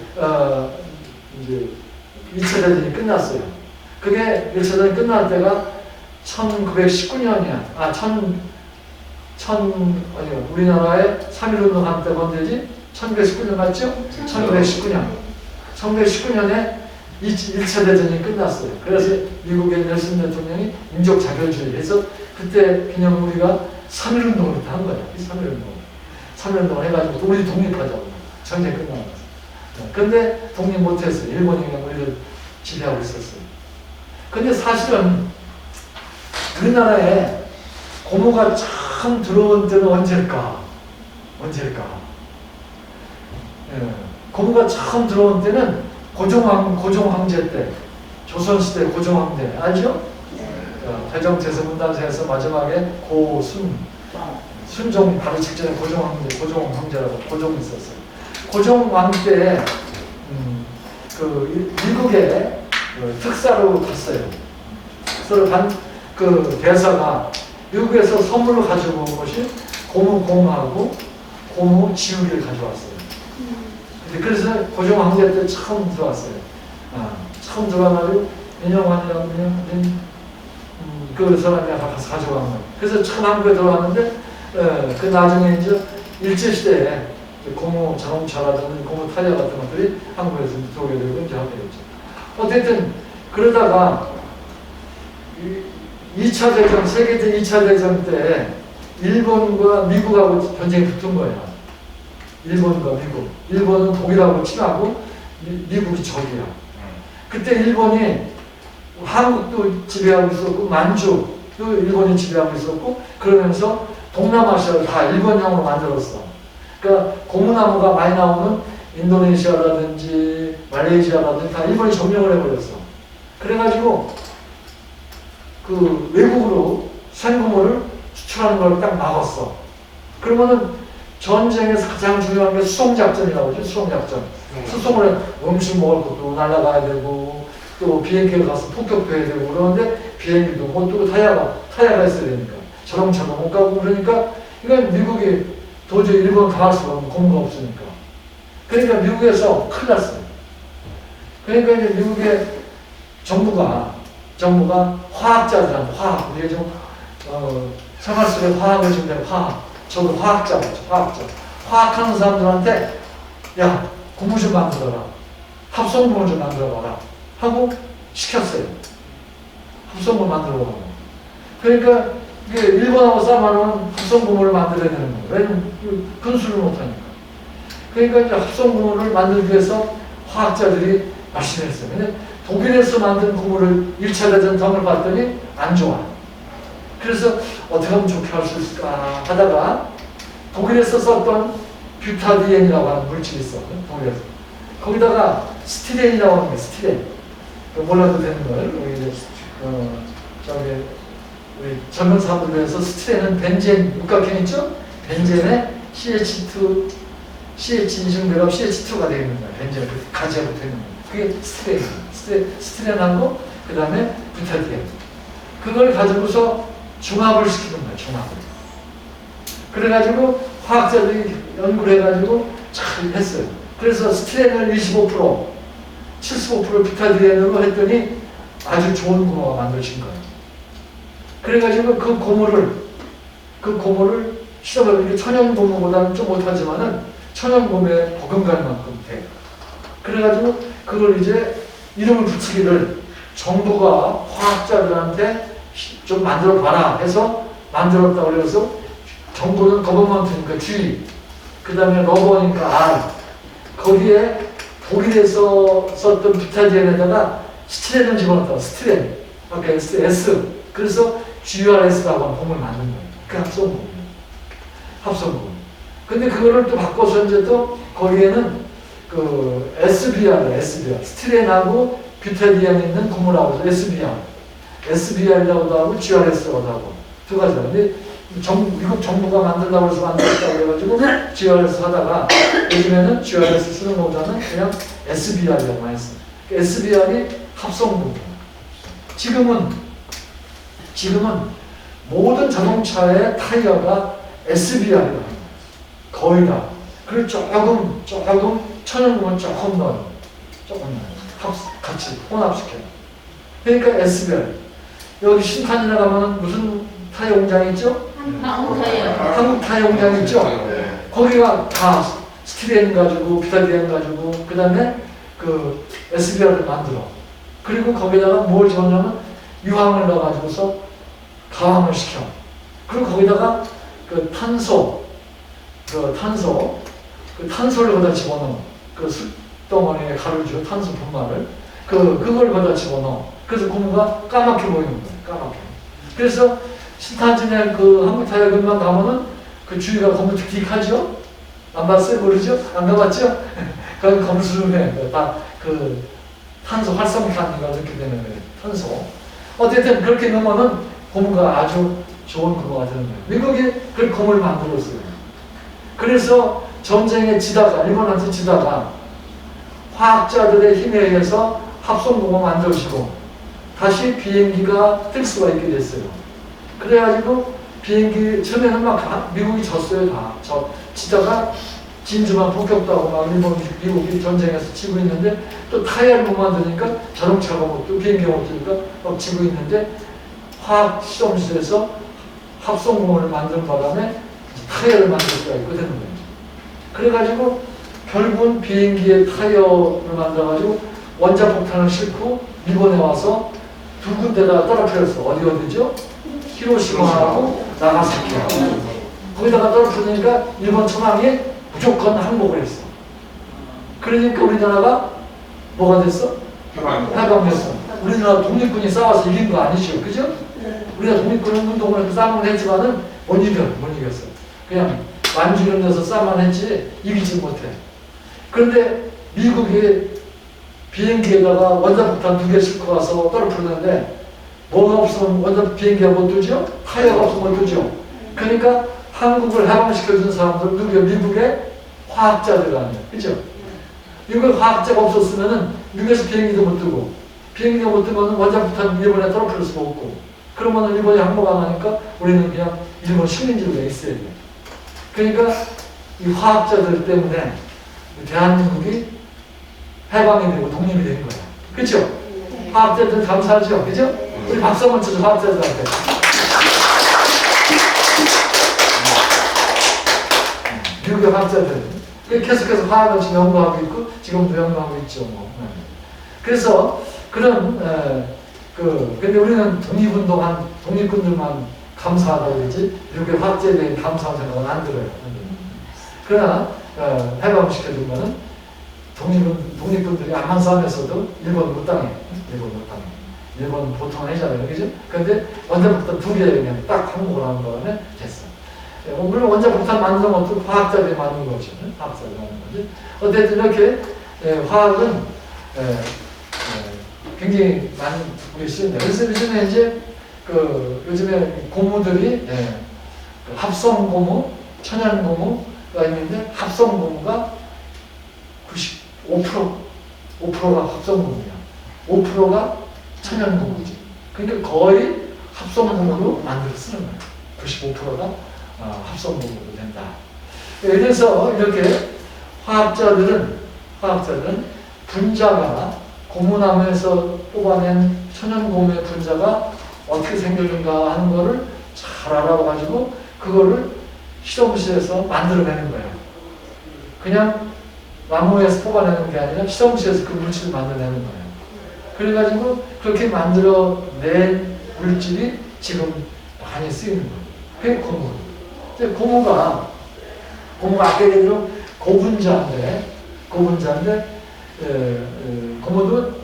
2차 대전이 끝났어요. 그게 1차 대전이 끝날 때가 1919년이야. 아니요. 우리나라의 3.1운동 한 때가 언제지? 1919년 맞죠? 1919년. 1919년에 1차 대전이 끝났어요. 그래서 미국의 넬슨 대통령이 민족 자결주의를 해서 그때 기념 우리가 3.1운동을 한 거야. 이 3.1운동을 해가지고 우리 독립하자고. 전쟁 끝나고 나서. 근데 독립 못했어요. 일본이 그냥 우리를 지배하고 있었어요. 근데 사실은 우리나라에 고무가 처음 들어온 때는 언제일까? 고무가 처음 들어온 때는 고종황제 때, 조선시대 고종황제, 알죠? 대정제서문단세에서 마지막에 순종 바로 직전에 고종황제라고 고종이 있었어요. 고종왕 때, 미국에 특사로 갔어요. 특사로 간 그 대사가 미국에서 선물로 가지고 온 것이 고무공하고 고무 지우개를 가져왔어요. 그래서 고종 황제 때 처음 들어왔어요. 처음 들어와가지고 민영환이라고 그 사람이 가서 가져간 거예요. 그래서 처음 한국에 들어왔는데 그 나중에 이제 일제시대에 고무 자동차라든지 고무 타이어 같은 것들이 한국에서 들어오게 되고 이제 하게 됐죠. 어쨌든 그러다가 2차 대전, 세계대 2차 대전 때 일본과 미국하고 전쟁이 붙은 거예요. 일본과 미국. 일본은 독일하고 친하고 미국이 적이야. 그때 일본이 한국도 지배하고 있었고 만주도 일본이 지배하고 있었고 그러면서 동남아시아를 다 일본형으로 만들었어. 그러니까 고무나무가 많이 나오는 인도네시아라든지 말레이시아라든지 다 일본이 점령을 해버렸어. 그래가지고 그 외국으로 생고무를 수출하는 걸 딱 막았어. 그러면은 전쟁에서 가장 중요한 게 수송작전이라고 하죠. 수송작전. 수송을 해 음식 먹을 것도 날아가야 되고 또 비행기를 가서 폭격도 해야 되고 그러는데 비행기도 못 뜨고 타이어가 있어야 되니까 저렁저렁 못 가고 그러니까 이건 미국이 도저히 일본 강할 수가 없는 고무가 없으니까. 그러니까 미국에서 큰일 났어요. 그러니까 이제 미국의 정부가 화학자들한테 우리가 좀 생활 속에 화학을 준비한 저도 화학자죠. 화학하는 사람들한테 야 고무 좀 만들어라. 합성고무 좀 만들어봐라. 하고 시켰어요. 합성고무 만들어보라고. 그러니까 이게 일본하고 싸우면 합성고무를 만들어야 되는 거예요. 왜냐면 근수를 못하니까. 그러니까 이제 합성고무를 만들기 위해서 화학자들이 열심히 했어요. 근데 독일에서 만든 고무를 1차 대전 덕을 봤더니 안 좋아. 그래서 어떻게 하면 좋게 할 수 있을까 하다가 독일에서 썼던 뷰타디엔이라고 하는 물질이 있어. 독일에서. 거기다가 스티렌이라고 하는 게 스티렌. 몰라도 되는 걸. 우리 저기 우리 젊은 사람들 위해서 스티렌은 벤젠 육각형 있죠? 벤젠에 CH2, CH 인중배합 CH2가 되어 있는 거야. 벤젠 가지가 붙어 있는 거야. 그게 스티렌이에요. 스티렌하고 그 다음에 뷰타디엔. 그걸 가지고서 중합을 시키는 거야. 중합을. 그래가지고 화학자들이 연구를 해가지고 잘 했어요. 그래서 스티렌을 25%, 75% 뷰타디엔으로 했더니 아주 좋은 고무가 만들어진 거예요. 그래가지고 그 고무를 시험해보니까 천연 고무보다는 좀 못하지만은 천연 고무에 버금갈 만큼 돼요. 그래가지고 그걸 이제 이름을 붙이기를 정부가 화학자들한테 좀 만들어 봐라 해서 만들었다고 그래서 정부는 거버먼트니까 G, 그 다음에 러버니까 R, 거기에 독일에서 썼던 뷰타디엔에다가 스티렌을 집어넣었다. 스티렌, 아까 S, 그래서 GRS라고 하는 폼을 만든 거예요. 그 합성품. 근데 그거를 또 바꿔서 이제 또 거기에는 그 SBR, 스티렌하고 뷰타디엔에 있는 고무라고 해서 SBR이라고도 하고 GRS라고도 하고 두 가지다. 근데 미국 정부가 만든다고 해서 만들었다고 그래가지고 GRS 하다가 요즘에는 GRS 쓰는 것보다는 그냥 SBR이라고 많이 써요. SBR이 합성분. 지금은 모든 자동차의 타이어가 SBR이다. 거의 다. 그리고 조금 천연고무 조금 넣어요. 같이 혼합시켜요. 그러니까 SBR. 여기 신탄이나 가면 무슨 타이어 공장이 있죠? 한국 타이어 공장이 있죠? 거기가 다 스티렌 가지고 뷰타디엔 가지고 그 다음에 그 SBR을 만들어. 그리고 거기다가 뭘 집어넣냐면 유황을 넣어가지고서 가황을 시켜. 그리고 거기다가 그 탄소를 거기다 집어넣어. 그 숯덩어리에 가루죠. 탄소 분말을. 그걸 거기다 집어넣어. 그래서 고무가 까맣게 보이는 거예요. 까맣게. 그래서 신탄진에 그 한국 타이어 근방 가면은 그 주위가 검은틱틱하죠? 안 봤어요? 모르죠? 안 가봤죠? 거기 검수름에 다 그 탄소 활성탄이가 이렇게 되는 거예요. 탄소. 어쨌든 그렇게 넣으면은 고무가 아주 좋은 고무가 되는 거예요. 미국이 그 고무를 만들었어요. 그래서 전쟁에 일본한테 지다가 화학자들의 힘에 의해서 합성고무 만들어지고 다시 비행기가 뜰 수가 있게 됐어요. 그래가지고 비행기 처음에는 막 미국이 졌어요. 다 지다가 진주만 폭격도 하고 막 미국이 전쟁에서 지고 있는데 또 타이어를 못 만드니까 자동차가 또 비행기가 못 뜨니까 막 지고 있는데 화학 실험실에서 합성고무를 만든 바람에 타이어를 만들 수가 있게 되는 거예요. 그래가지고 결국은 비행기의 타이어를 만들어가지고 원자폭탄을 싣고 일본에 와서 두 군데다가 떨어뜨렸어. 어디죠? 히로시마하고 나가사키하고. 거기다가 떨어뜨리니까 일본 천황이 무조건 항복을 했어. 그러니까 우리나라가 뭐가 됐어? 해방됐어. 우리나라 독립군이 싸워서 이긴 거 아니죠. 그죠? 우리가 독립군은 운동을 해서 싸움을 했지만은 못 이겼어. 그냥 만주를 내서 싸움만 했지 이기지 못해. 그런데 미국이 비행기에다가 원자폭탄 2개 싣고 와서 떨어뜨렸는데 뭐가 없으면 비행기가 못 뜨죠? 타이어가 없으면 못 뜨죠? 그러니까 한국을 해방시켜준 사람들 누구요? 미국의 화학자들 아니에요. 그죠? 미국의 화학자가 없었으면은 미국에서 비행기도 못 뜨고 비행기가 못 뜨면 원자폭탄 일본에 떨어뜨릴 수가 없고 그러면 일본이 항복 안 하니까 우리는 그냥 일본 식민지로 있어야 돼요. 그러니까 이 화학자들 때문에 대한민국이 해방이 되고 독립이 된 거예요. 그렇죠? 화학자들 감사하죠? 그죠? 우리 박수 한번 쳐줘, 화학자들한테. 미국의 화학자들. 계속해서 화학을 지금 연구하고 있고, 지금도 연구하고 있죠. 뭐. 그래서, 근데 우리는 독립운동한 독립군들만 감사하다고 그러지, 미국의 화학자에 대한 감사한 생각은 안 들어요. 그러나, 해방시켜준 거는 독립군들이 안만 싸움에서도 일본 못 당해. 1번 보통 하잖아요. 그죠? 근데 원자폭탄 2개 그냥 딱 항목을 한 다음에 됐어. 물론 원자폭탄 만드는 것도 화학자들이 만든 거죠. 화학자들이 만든 거지. 어쨌든 이렇게 화학은 굉장히 많이 우리 쓰는데, 그래서 요즘에 이제 요즘에 고무들이 그 합성 고무, 천연 고무가 있는데 합성 고무가 5%가 합성 고무야. 5%가 천연 고무지. 그러니까 거의 합성 고무로 만들어 쓰는 거야. 95%가 합성 고무로 된다. 그래서 이렇게 화학자들은 분자가 고무나무에서 뽑아낸 천연 고무의 분자가 어떻게 생겼는가 하는 거를 잘 알아가지고 그거를 실험실에서 만들어내는 거예요. 그냥 나무에서 뽑아내는 게 아니라 실험실에서 그 물질을 만들어내는 거예요. 그래가지고 그렇게 만들어낸 물질이 지금 많이 쓰이는 거예요. 그게 고무. 고무가 아까 얘기대로 고분자인데 고무도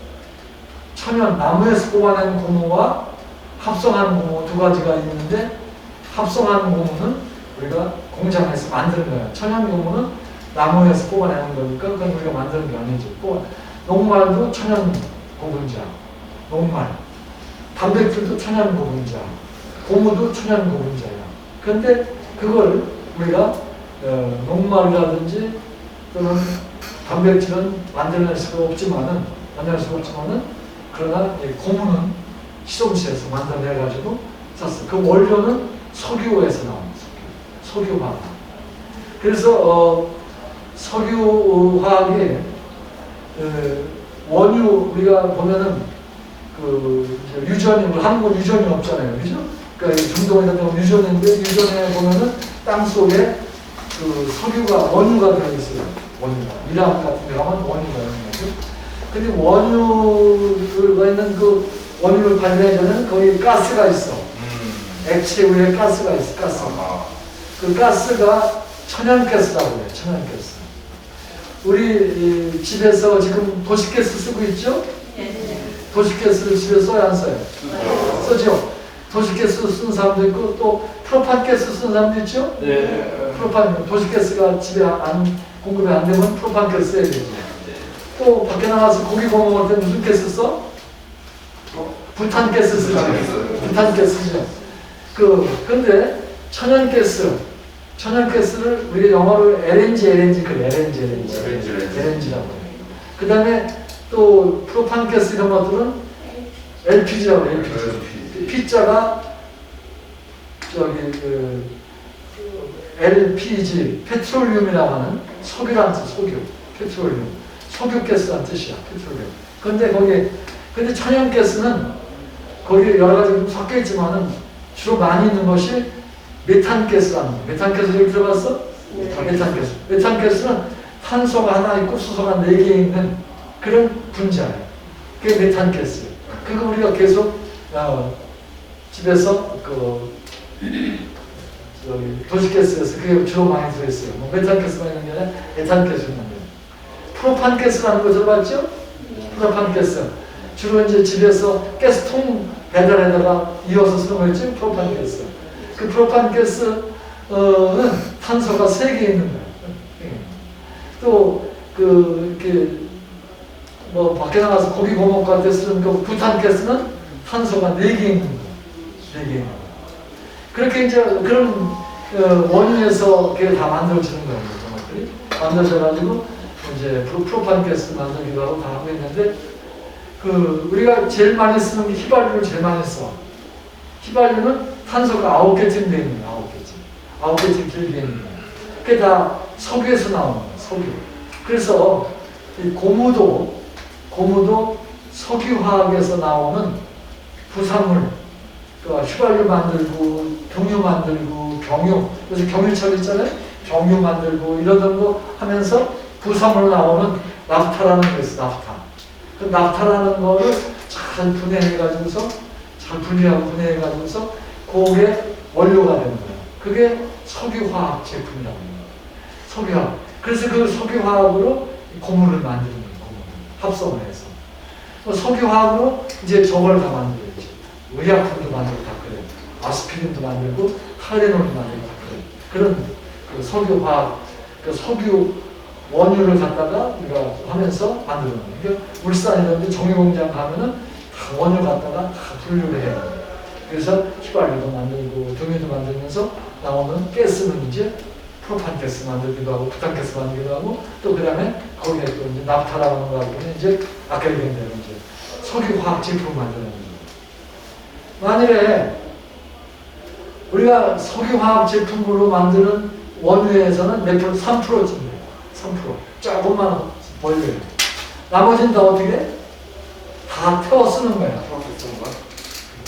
천연 나무에서 뽑아낸 고무와 합성한 고무 두 가지가 있는데, 합성한 고무는 우리가 공장에서 만드는 거예요. 천연 고무는 나무에서 뽑아내는 거니까 그건 우리가 만드는 게 아니죠. 녹말도 천연 고분자, 녹말. 단백질도 천연 고분자, 고무도 천연 고분자야. 그런데 그걸 우리가 녹말이라든지 또는 단백질은 만들어낼 수가 없지만은 그러나 고무는 실험실에서 만들어내가지고 썼어. 그 원료는 석유에서 나옵니다. 석유화학. 그래서 석유화학이 원유 우리가 보면은 유전이 한국은 유전이 없잖아요, 그죠? 그러니까 중동에 보면 유전인데 유전에 보면은 땅 속에 석유가 원유가 들어있어요. 원유가 이란 같은 데 가면 원유가 있는 거죠. 근데 원유가 있는 그 원유를 발견하기 전에는 거기 가스가 있어. 액체 위에 가스가 있어. 그 가스가 천연가스라고 해요. 천연가스. 우리 집에서 지금 도시가스 쓰고 있죠? 도시가스를 집에 써야 안 써요? 쓰죠. 도시가스 쓰는 사람도 있고 또 프로판가스 쓰는 사람도 있죠? 도시가스가 집에 공급이 안 되면 프로판가스 써야 되죠. 또 밖에 나가서 고기 구워 먹을 때 무슨 가스 써? 부탄가스 쓰죠. 부탄가스죠. 근데 천연가스를 우리가 영어로 LNG 그래. LNG라고 해요. 그 다음에 또 프로판가스 이런 것들은 LPG라고 해요. LPG. P자가 LPG, 페트롤륨이라고 하는 석유란 뜻, 페트롤륨. 석유가스란 뜻이야, 페트롤륨. 근데 천연가스는 거기에 여러 가지 섞여 있지만은 주로 많이 있는 것이 메탄가스라는 거예요. 메탄가스 여기 들어봤어? 메탄가스. 메탄가스는 탄소가 하나 있고 수소가 4개 있는 그런 분자예요. 그게 메탄가스. 그거 우리가 계속 집에서 도시가스에서 그게 주로 많이 들어있어요. 메탄가스만 있는 게 아니라 에탄가스 있는 거예요. 프로판가스라는 거 들어봤죠? 프로판가스. 주로 이제 집에서 가스통 배달에다가 이어서 쓰는 거 있죠? 프로판가스. 그 프로판가스는 탄소가 3개 있는 거예요. 또 밖에 나가서 고기 구워 먹을 때 쓰는 그 부탄가스는 탄소가 4개 있는 거예요. 4개 있는 거예요. 그렇게 이제 그런 원인에서 그게 다 만들어지는 거예요. 것들이 만들어져가지고 이제 프로판가스 만들기도 하고 다 하고 있는데 우리가 제일 많이 쓰는 게 휘발유를 제일 많이 써. 휘발유는 탄소가 9개쯤 돼 있는 거예요. 9개쯤 길게 있는 거예요. 그게 다 석유에서 나오는 거예요. 석유. 그래서 이 고무도 석유화학에서 나오는 부산물, 휘발유 만들고 경유 만들고 그래서 경유철 있잖아요. 경유 만들고 이러던 거 하면서 부산물 나오는 나프타라는 게 있어. 나프타. 그 나프타라는 거를 잘 분해해가지고서 그게 원료가 되는 거예요. 그게 석유화학 제품이라고 합니다. 석유화학. 그래서 그 석유화학으로 고무를 만드는 거예요. 합성을 해서. 석유화학으로 이제 저걸 다 만들어야지. 의약품도 만들고 다 그래요. 아스피린도 만들고 타이레놀도 만들고 다 그래요. 그런 그 석유화학, 그 석유 원유를 갖다가 우리가 하면서 만드는 거예요. 그러니까 울산이라든지 정유공장 가면은 다 원유 갖다가 다 분류를 해요. 그래서 휘발유도 만들고 등유도 만들면서 나오는 가스는 이제 프로판 가스 만들기도 하고 부탄 가스 만들기도 하고 또 그다음에 거기에 또 이제 납타라고 하는 거 하고는 이제 아까 얘기한 대로 이제 석유화학 제품을 만드는 거예요. 만일에 우리가 석유화학 제품으로 만드는 원유에서는 몇 프로? 3%쯤 3%. 조금만 벌려요. 나머지는 다 어떻게? 다 태워 쓰는 거야.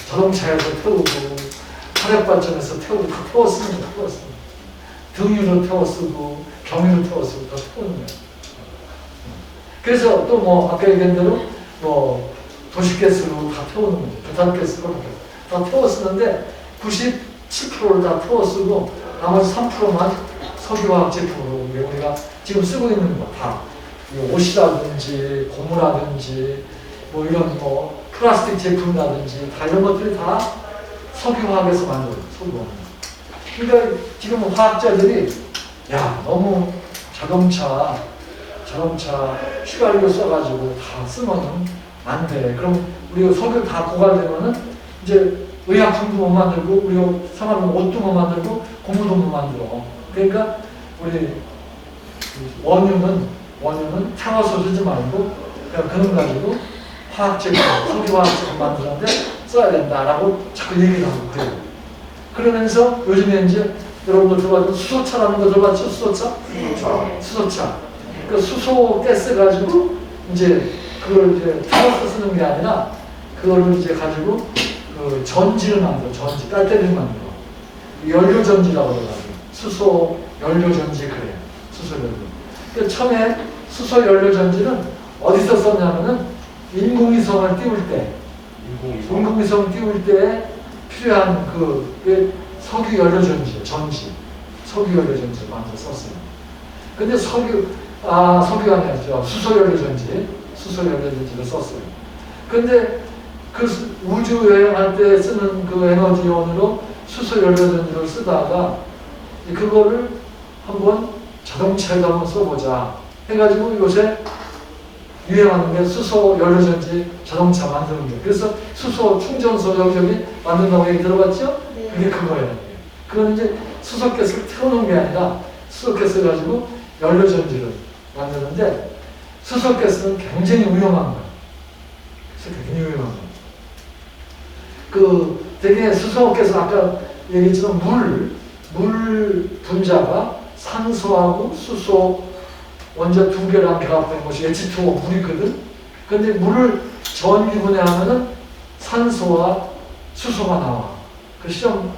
자동차에서 태우고, 화력발전에서 태우고, 다 태워 쓰는 거야. 태워 쓰는 거야. 등유로 태워 쓰고, 경유로 태워 쓰고, 다 태우는 거야. 그래서 또 뭐, 아까 얘기한 대로, 뭐, 도시가스로 다 태우는 거죠. 부탄가스로 다 태워 쓰는데, 97%를 다 태워 쓰고, 나머지 3%만 석유화학 제품으로 우리가 지금 쓰고 있는 거 다 옷이라든지 고무라든지 뭐 이런 뭐 플라스틱 제품이라든지 다 이런 것들이 다 석유화학에서 만들어요. 석유화학. 그러니까 지금 화학자들이 야 너무 자동차 휘발유 써가지고 다 쓰면은 안 돼. 그럼 우리가 석유 다 고갈되면은 이제 의약품도 못 만들고 우리가 생활하는 옷도 못 만들고 고무도 못 만들어. 그러니까 우리 원유는 태워서 쓰지 말고 그냥 그런 가지고 화학제품, 석유화학제품 만드는데 써야 된다라고 자꾸 얘기를 하고 그래요. 그러면서 요즘에 이제 여러분들 들어봤던 수소차라는 거 들어봤죠? 수소차? 수소차. 그 수소 가스 가지고 이제 그걸 이제 태워서 쓰는 게 아니라 그거를 이제 가지고 그 전지를 만들어. 전지, 배터리를 만들어. 연료전지라고 그러거든요. 수소 연료전지 그래요. 수소 연료. 그러니까 처음에 수소 연료전지는 어디서 썼냐면은 인공위성을 띄울 때, 인공위성 띄울 때 필요한 그 석유 연료전지, 석유 연료전지 만들어 썼어요. 근데 석유가 아니죠. 수소 연료전지를 썼어요. 근데 그 우주 여행할 때 쓰는 그 에너지원으로 수소 연료전지를 쓰다가 그거를 한번 자동차에도 한번 써보자 해가지고 요새 유행하는 게 수소 연료전지 자동차 만드는 게. 그래서 수소 충전소 여기저기 만든다고 얘기 들어봤죠? 네. 그게 그거예요. 그건 이제 수소가스를 태우는 게 아니라 수소가스 가지고 연료전지를 만드는데 수소가스는 굉장히 위험한 거예요. 굉장히 위험한 거예요. 그 되게 수소가스 아까 얘기했지만 물 분자가 산소하고 수소 원자 두 개랑 결합된 것이 H2O 물이거든. 근데 물을 전기분해하면은 산소와 수소가 나와. 그 시험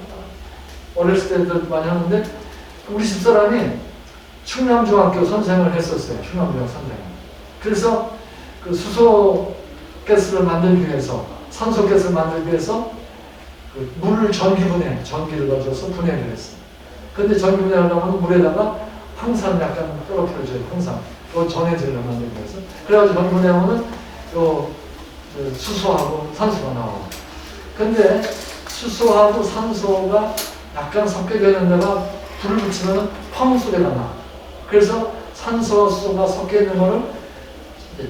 어렸을 때도 많이 하는데 우리 집사람이 충남중학교 선생을 했었어요. 충남중학교 선생. 그래서 그 수소 가스를 만들기 위해서 산소가스를 만들기 위해서 그 물을 전기를 넣어줘서 분해를 했어요. 근데 전기 분해하려면 물에다가 황산 약간 떨어뜨려줘요. 황산. 그거 전해질을 만들기 위해서. 그래가지고 전기 분해하면은 요 수소하고 산소가 나와요. 근데 수소하고 산소가 약간 섞여져 있는 데가 불을 붙이면 펑 소리가 나. 그래서 산소와 수소가 섞여 있는 거를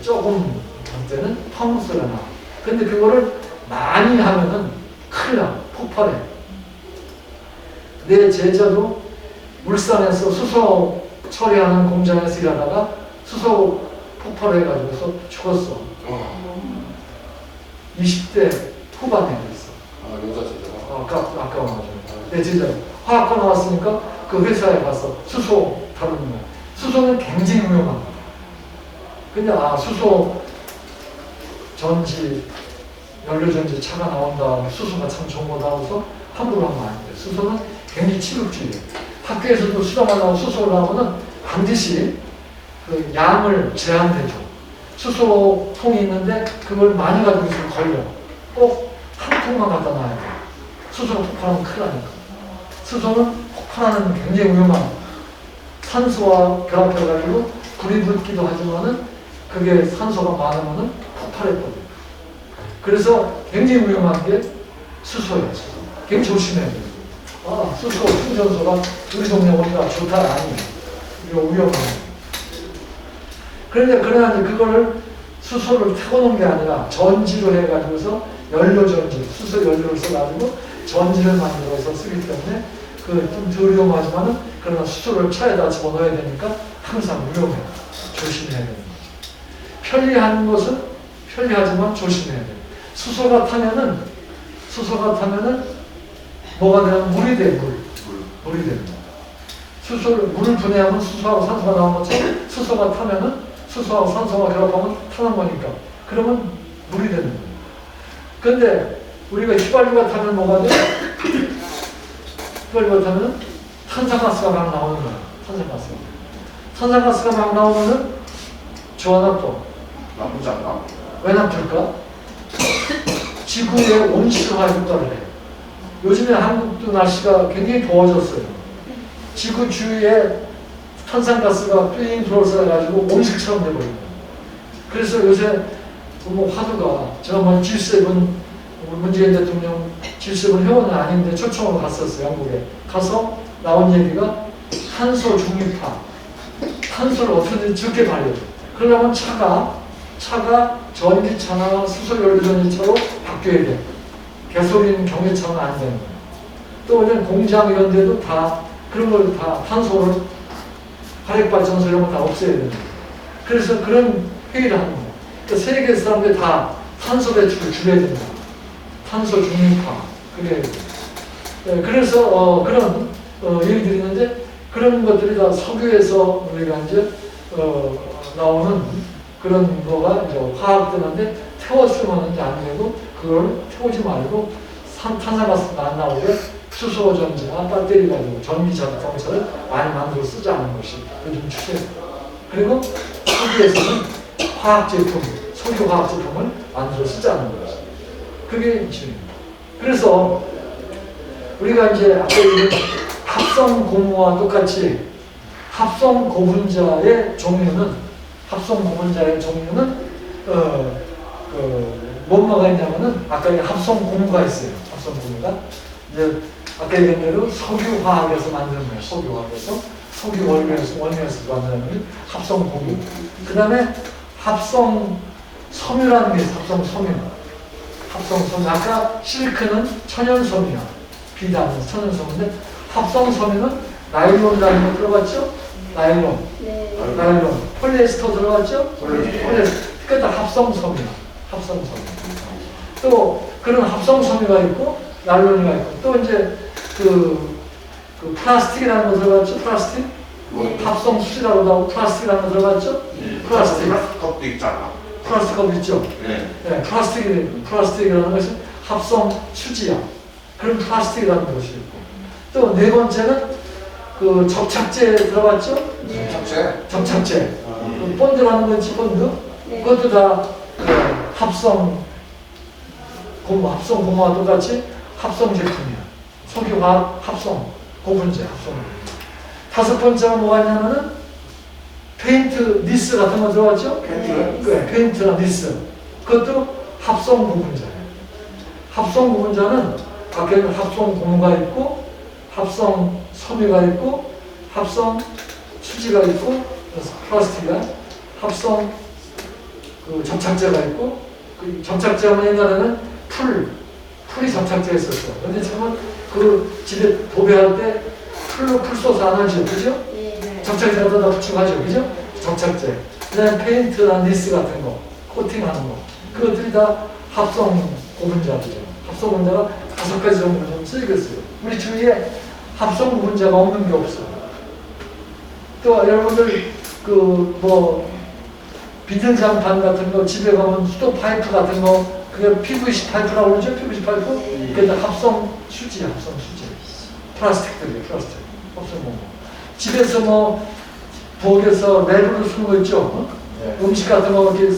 조금 할 때는 펑 소리가 나. 근데 그거를 많이 하면은 큰일 나. 폭발해. 내 제자도 울산에서 수소 처리하는 공장에서 일하다가 수소 폭발해가지고서 죽었어. 20대 후반에 있어. 여자 제자가? 아까 맞아요. 내 제자. 화학과 나왔으니까 그 회사에 가서 수소 다루는 거야. 수소는 굉장히 위험한 거야. 근데 수소 전지, 연료전지 차가 나온다. 수소가 참 좋은 거다 하고서 함부로 하면 안 돼. 수소는 굉장히 치욕주의예요. 학교에서도 수당하려고 수소를 하면은 반드시 그 양을 제한해줘. 수소통이 있는데 그걸 많이 가지고 있으면 걸려. 꼭 한 통만 갖다 놔야 돼. 수소가 폭발하면 큰일 나니까. 수소는 폭발하는 굉장히 위험한 산소와 결합해가지고 불이 붙기도 하지만은 그게 산소가 많으면은 폭발해버려. 그래서 굉장히 위험한 게 수소예요. 수소. 굉장히 조심해야 돼요. 아, 수소 충전소가 우리 동네 오니까 좋다 아니에요. 이거 위험해요. 그러나 이제 그거를 수소를 태워놓은 게 아니라 전지로 해가지고서 연료전지, 수소 연료를 써가지고 전지를 만들어서 쓰기 때문에 그 좀 덜 위험하지만은 그러나 수소를 차에다 집어넣어야 되니까 항상 위험해요. 조심해야 되는 거죠. 편리한 것은 편리하지만 조심해야 돼요. 수소가 타면은 뭐가 되면 물이 돼요. 물이 됩니다. 물을 분해하면 수소하고 산소가 나온 것처럼 수소가 타면은 수소하고 산소가 결합하면 타는 거니까 그러면 물이 되는 거예요. 근데 우리가 휘발유가 타면 뭐가 돼? 휘발유가 타면 탄산가스가 막 나오는 거예요. 탄산가스가 막 나오면은 좋아 나빠? 나쁘지 않나? 왜 나쁠까? 지구의 온실화 효과를 해요. 요즘에 한국도 날씨가 굉장히 더워졌어요. 지구 주위에 탄산가스가 삥 들어서 온실처럼 돼버려요. 그래서 요새 뭐 화두가 제가 뭐 G7 문재인 대통령 G7 회원은 아닌데 초청으로 갔었어요. 영국에 가서 나온 얘기가 탄소 중립화, 탄소를 어떻게든 적게 발려. 그러려면 차가 전기차나 수소연료전지차로 바뀌어야 돼. 가솔린 경유차는 안 되는 거예요. 또 이제 공장 이런 데도 다 그런 걸 다 탄소를 화력발전소 이런 거 다 없애야 되는 거예요. 그래서 그런 회의를 하는 거예요. 그러니까 세계 사람들이 다 탄소 배출을 줄여야 된다. 탄소 중립화. 그래. 네, 그래서 그런 얘기들이 있는데 그런 것들이 다 석유에서 우리가 이제 나오는 그런 거가 이제 화학되는데 태웠으면 이제 안 되고 그걸 태우지 말고 탄산가스가 안 나오게 수소전지나 배터리 가지고 전기자동차를 많이 만들어 쓰자는 것이 요즘 추세입니다. 그리고 석유에서는 석유 화학 제품을 만들어 쓰자는 것이 그게 지입니다. 그래서 우리가 이제 아까 얘기한 합성 고무와 똑같이 합성 고분자의 종류는 뭐가 있냐면은 아까 합성 고무가 있어요. 합성 고무가 이제 아까 얘기한 대로 석유화학에서 만드는 거예요. 석유화학에서 석유 원료에서 만드는 게 합성 고무. 그 다음에 합성 섬유라는 게 있어요. 합성 섬유. 아까 실크는 천연 섬유야. 비단 천연 섬유인데 합성 섬유는 나일론이라는 거 들어봤죠? 나일론. 폴리에스터 들어갔죠? 폴리에스터. 그게 다 합성 섬유야. 합성 섬유. 또 그런 합성 섬유가 있고 나일론이가 있고 또 이제 그 플라스틱이라는 거 들어갔죠? 플라스틱? 합성 수지라고 나오고 플라스틱이라는 거 들어갔죠? 플라스틱. 컵도 있잖아. 플라스틱 컵 있죠? 네. 플라스틱이라는 것은 합성 수지야. 그런 플라스틱이라는 것이 있고 또 네 번째는 그 접착제 들어봤죠? 접착제. 본드라는 거지, 본드? 그것도 다 합성 고무와 똑같이 합성 제품이야. 석유화학 합성, 고분자 합성. 다섯 번째가 뭐가 있냐면은 페인트, 니스 같은 거 들어봤죠? 페인트나 니스. 그것도 합성 고분자예요. 합성 고분자는 밖에는 합성 고무가 있고 합성 섬유가 있고 합성 수지가 있고 플라스틱이야. 합성 접착제가 있고 그 접착제는 옛날에는 풀이 접착제였었어. 근데 지금은 그 집에 도배할 때 풀로 풀 쏘서 안 하죠, 그죠? 접착제 갖다 붙이고 하죠, 그죠? 접착제. 그다음에 페인트나 니스 같은 거, 코팅하는 거, 그것들이 다 합성 고분자들이죠. 합성 고분자가 5가지 정도 좀 쓰이겠어요. 우리 주위에 합성 고분자가 없는 게 없어. 또 여러분들 비닐장판 같은 거 집에 가면 수도 파이프 같은 거 그게 PVC 파이프라고 그러죠? PVC 파이프? 그게 다 합성 수지야, 합성 수지. 플라스틱들이에요, 플라스틱. 합성 고무. 집에서 부엌에서 랩으로 쓰는 거 있죠? 음식 같은 거 이렇게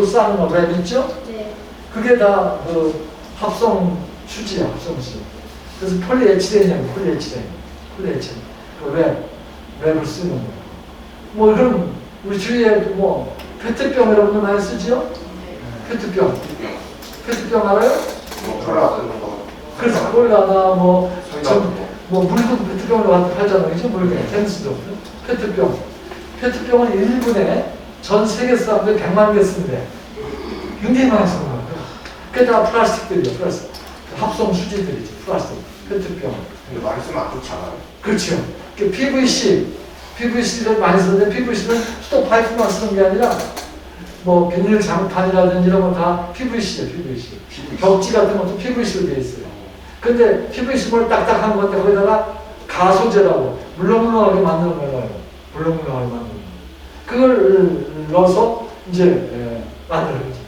싸는 거 랩 있죠? 그게 다 합성 수지야, 합성 수지. 그래서 폴리에치렌이라고, 폴리에치렌. 랩을 쓰는 거. 그럼 우리 주위에 페트병 여러분들 많이 쓰죠? 페트병 페트병 알아요? 뭐 콜라 넣는 거. 그래서 콜라나 뭐, 설탕 넣는 거. 뭐 물도 페트병으로 갖다 팔잖아요. 그죠? 물개, 테니스도. 페트병. 페트병은 1분에 전 세계 사람들 100만 개 쓰는데 굉장히 많이 쓰는 거예요. 그게 다 플라스틱들이에요. 플라스틱. 합성 수지들이죠. 플라스틱. 페트병. 근데 많이 쓰면 안 좋지 않아요? 그렇죠. PVC를 많이 쓰는데 PVC는 수도 파이프만 쓰는 게 아니라 뭐 비닐 장판이라든지 이런 거 다 PVC예요. PVC. 벽지 같은 것도 PVC로 되어 있어요. 근데 PVC물 딱딱한 건데 거기다가 가소제라고 물렁물렁하게 만드는 거예요. 물렁물렁하게 만드는 거. 그걸 넣어서 이제 만드는 거죠.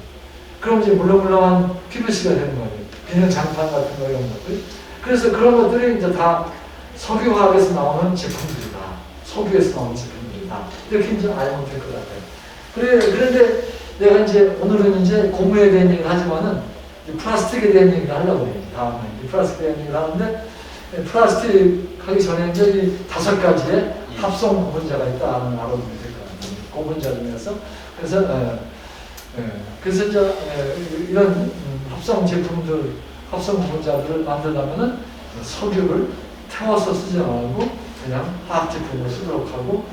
그럼 이제 물렁물렁한 PVC가 되는 거예요. 비닐 장판 같은 거 이런 것들. 그래서 그런 것들이 이제 다 석유화학에서 나오는 제품들이다. 석유에서 나오는 제품들이다. 이렇게 이제 알면 될 것 같아요. 그런데 내가 이제 오늘은 이제 고무에 대한 얘기를 하지만은 플라스틱에 대한 얘기를 하려고 해요. 다음에 플라스틱에 대한 얘기를 하는데 플라스틱 하기 전에 이제 이 5가지의 합성 고분자가 있다는 알아두면 될 것 같아요. 고분자 중에서 그래서 이제 이런 합성 제품들, 합성 고분자들을 만들려면은 석유를 태워서 쓰지 말고 그냥 화학 제품으로 쓰도록 하고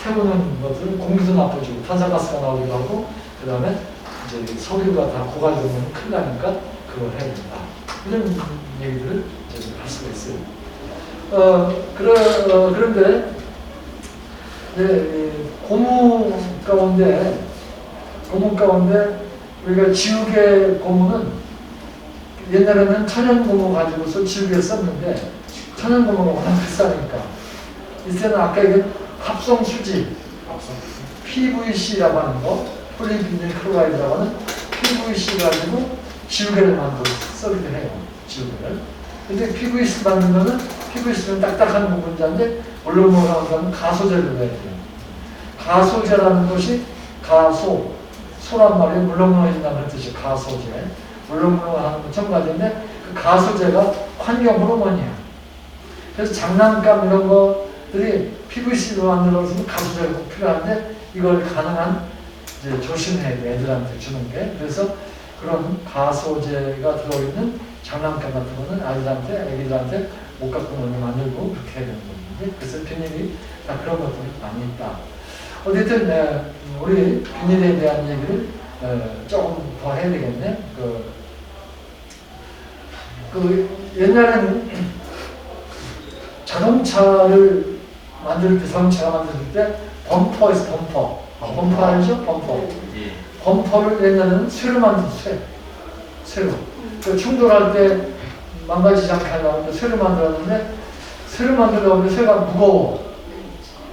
태우는 것들은 공기도 나빠지고 탄산가스가 나오기도 하고 그 다음에 이제 석유가 다 고갈이 되면 큰일 나니까 그걸 해야 된다. 이런 얘기들을 이제 할 수가 있어요. 그런데 고무 가운데 우리가 지우개 고무는 옛날에는 천연 고무 가지고서 지우개 썼는데 천연 고무가 워낙 비싸니까 이때는 아까 얘기한 합성 수지 PVC라고 하는 거 폴리비닐 클로라이드라고 하는 PVC 가지고 지우개를 만들어 쓰기도 해요. 지우개를. 근데 PVC 만들면은 PVC는 딱딱한 고분자인데 물렁물렁한 가소제를 넣어야 돼요. 가소제라는 것이 소란 말이 물렁물렁해진다는 뜻이 가소제. 물렁물렁하는 건 첨가제인데 그 가소제가 환경 호르몬이야. 그래서 장난감 이런 것들이 PVC로 만들어서 가소제가 꼭 필요한데 이걸 가능한 이제 조심해야 돼. 애들한테 주는 게. 그래서 그런 가소제가 들어있는 장난감 같은 거는 애기들한테 못 갖고 놀게 만들고 그렇게 해야 되는 거지. 그래서 비닐이 다 그런 것들이 많이 있다. 어쨌든 우리 비닐에 대한 얘기를 조금 더 해야 되겠네. 옛날에는 자동차를 만들 때, 자동차가 만들 때 범퍼에서 범퍼 알죠? 범퍼를 옛날에는 쇠로 만들었어요. 쇠로. 충돌할 때 망가지지 않게 하려고 쇠로 만들었는데 쇠로 만들려고 쇠가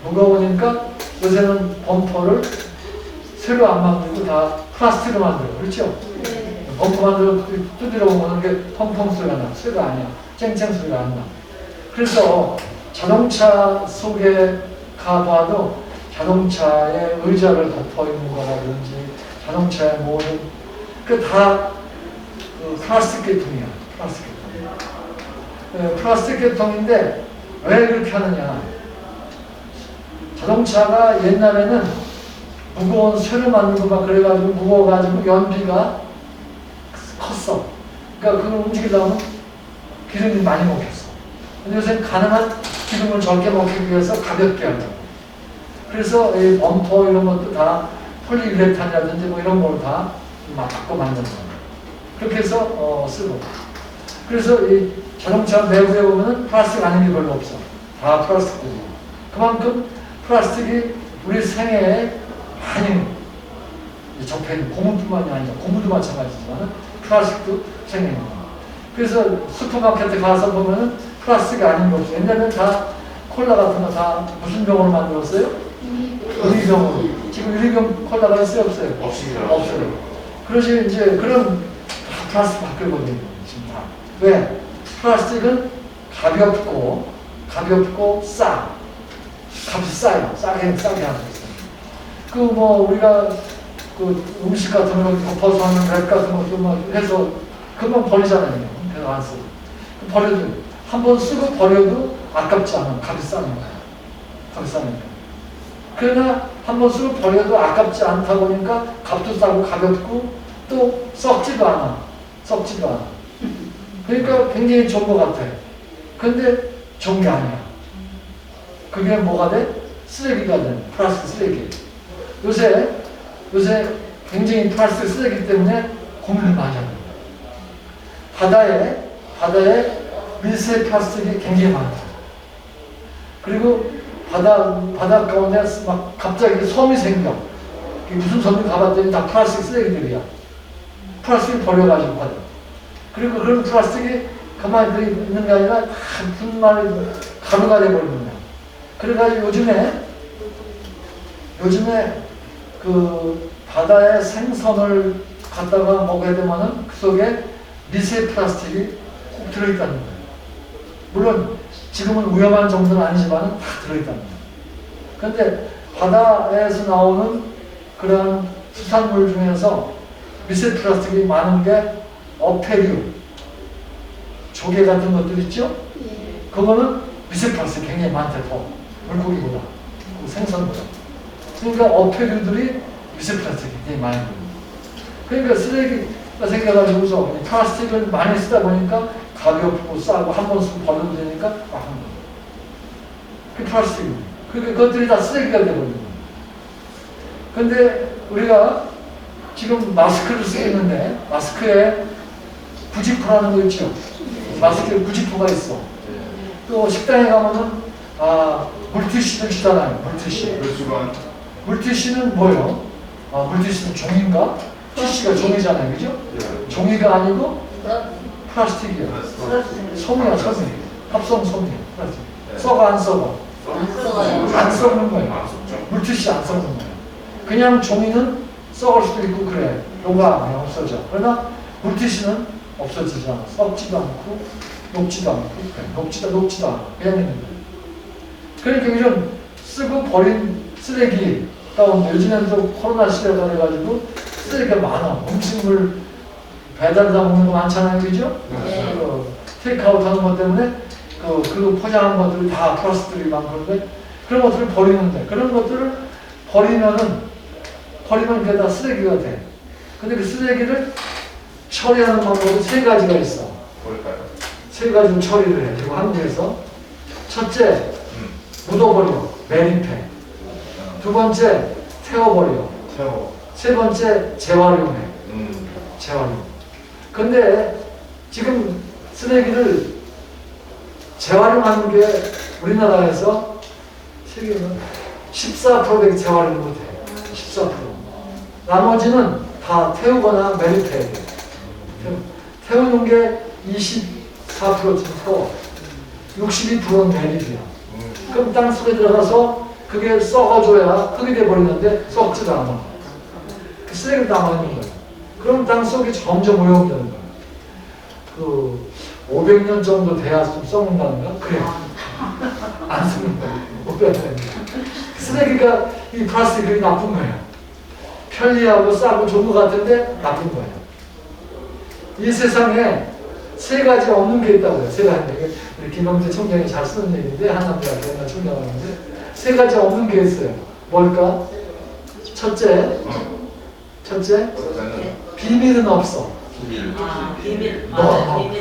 무거우니까 요새는 범퍼를 쇠로 안 만들고 다 플라스틱으로 만들어요. 그렇죠? 범퍼 만들어 뚜드려 보면 이게 펑펑 소리가 나. 쇠가 아니야. 쨍쨍 소리가 안 나. 그래서 자동차 속에 가봐도 자동차에 의자를 덮어 있는 거라든지 자동차의 모든 다 플라스틱 계통이야. 플라스틱 계통인데 왜 그렇게 하느냐? 자동차가 옛날에는 무거운 쇠를 만들고 막 그래가지고 무거워가지고 연비가 컸어. 그러니까 그걸 움직이려면 기름이 많이 먹혔어. 근데 요새 가능한 기름을 적게 먹기 위해서 가볍게 하려고. 그래서 이 범퍼 이런 것도 다 폴리우레탄이라든지 뭐 이런 걸 다 막 바꿔 만드는 거예요. 그렇게 해서 쓰고. 그래서 이 자동차 내부에 보면은 플라스틱 아닌 게 별로 없어. 다 플라스틱이에요. 그만큼 플라스틱이 우리 생애에 많이 접해 있는 고무뿐만이 아니라 고무도 마찬가지지만 플라스틱도 생겨있는 거예요. 그래서 슈퍼마켓에 가서 보면은 플라스틱이 아닌 거 없어요. 옛날에는 다 콜라 같은 거 다 무슨 병으로 만들었어요? 유리병으로. 지금 유리병 콜라가 있어요? 없어요? 없습니다. 없어요. 그러시 이제 그런 플라스틱 바뀌어버리는 거예요. 지금 다. 왜? 플라스틱은 가볍고 싸. 값이 싸요. 싸게 하고 있어요. 우리가 음식 같은 거 덮어서 하는 랩 같은 것도 막 해서 금방 버리잖아요. 그래서 안 쓰고. 버려도 한번 쓰고 버려도 아깝지 않아. 값이 싸니까. 그러나 한번 쓰고 버려도 아깝지 않다 보니까 값도 싸고 가볍고 또 썩지도 않아. 썩지도 않아. 그러니까 굉장히 좋은 것 같아. 근데 좋은 게 아니야. 그게 뭐가 돼? 쓰레기가 돼. 플라스틱 쓰레기. 요새 굉장히 플라스틱 쓰레기 때문에 고민을 많이 합니다. 바다에 미세 플라스틱이 굉장히 많다. 그리고 바다 가운데 막 갑자기 섬이 생겨. 무슨 섬이 가봤더니 다 플라스틱 쓰레기들이야. 플라스틱 버려가지고 바다. 그리고 그런 플라스틱이 가만히 있는 게 아니라 다 분말이 가루가 돼버리는 거야. 그래가지고 요즘에 그 바다의 생선을 갖다가 먹어야 되면은 그 속에 미세 플라스틱이 꼭 들어있다는 거예요. 물론 지금은 위험한 정도는 아니지만 다 들어있다는 거예요. 근데 바다에서 나오는 그런 수산물 중에서 미세 플라스틱이 많은 게 어패류, 조개 같은 것들 있죠? 그거는 미세 플라스틱이 굉장히 많대, 더. 물고기보다. 그 생선보다. 그러니까 어패류들이 미세 플라스틱이 굉장히 많이 들어요. 그러니까 쓰레기가 생겨가지고서 플라스틱을 많이 쓰다 보니까 가볍고 싸고 한 번 쓰고 버려도 되니까 막 한 번. 그 플라스틱. 그것들이 다 쓰레기가 되버리는 거예요. 근데 우리가 지금 마스크를 쓰고 있는데 마스크에 부직포라는 거 있죠? 마스크에 부직포가 있어. 또 식당에 가면은 물티슈를 주잖아요. 물티슈. 물티슈는 뭐예요? 물티슈는 종인가? 티슈가 종이잖아요. 그죠? 종이가 아니고 플라스틱이야. 솜이야, 솜이. 합성 솜이야. 플라스틱. 썩어 안 썩어? 안 썩는 거예요. 물티슈 안 썩는 거예요. 그냥 종이는 썩을 수도 있고 그래. 녹아 그냥 없어져. 그러나 물티슈는 없어지지 않아. 썩지도 않고 녹지도 않고 그래. 녹지도 않아. 그냥 있는 거예요. 그러니까 이런 쓰고 버린 쓰레기 가운데 요즘에는 또 코로나 시대가 돼가지고 쓰레기가 많아. 음식물 배달다 먹는 거 많잖아요. 그죠? 테이크아웃 하는 것 때문에 그 포장한 것들이 다 플라스틱이 많건데 그런 것들을 버리는데 그런 것들을 버리면 그게 다 쓰레기가 돼. 근데 그 쓰레기를 처리하는 방법은 세 가지가 있어. 뭘까요? 세 가지로 처리를 해. 지금 한국에서 첫째, 묻어버려. 매립해. 두 번째, 태워버려. 세 번째, 재활용해. 재활용. 근데 지금 쓰레기를 재활용하는 게 우리나라에서 세계는 14%밖에 재활용을 못해. 14%. 나머지는 다 태우거나 매립해야 돼. 태우는 게 24% 정도, 62%는 매립이야. 그럼 땅속에 들어가서 그게 썩어줘야 흙이 돼버리는데 썩지도 않아. 그 쓰레기를 남아있는 거야. 그럼 땅속이 점점 오염되는 거야. 500년 정도 돼야 좀 썩는다는가? 그래. 안 썩는 거야. 500년. 쓰레기가 이 플라스틱이 나쁜 거야. 편리하고 싸고 좋은 것 같은데 나쁜 거야. 이 세상에 세 가지 없는 게 있다고요. 세 가지. 우리 김영재 총장이 잘 쓰는 얘기인데 한남대학교 옛날 총장하는데 세 가지 없는 게 있어요. 뭘까? 첫째, 비밀은 없어. 비밀.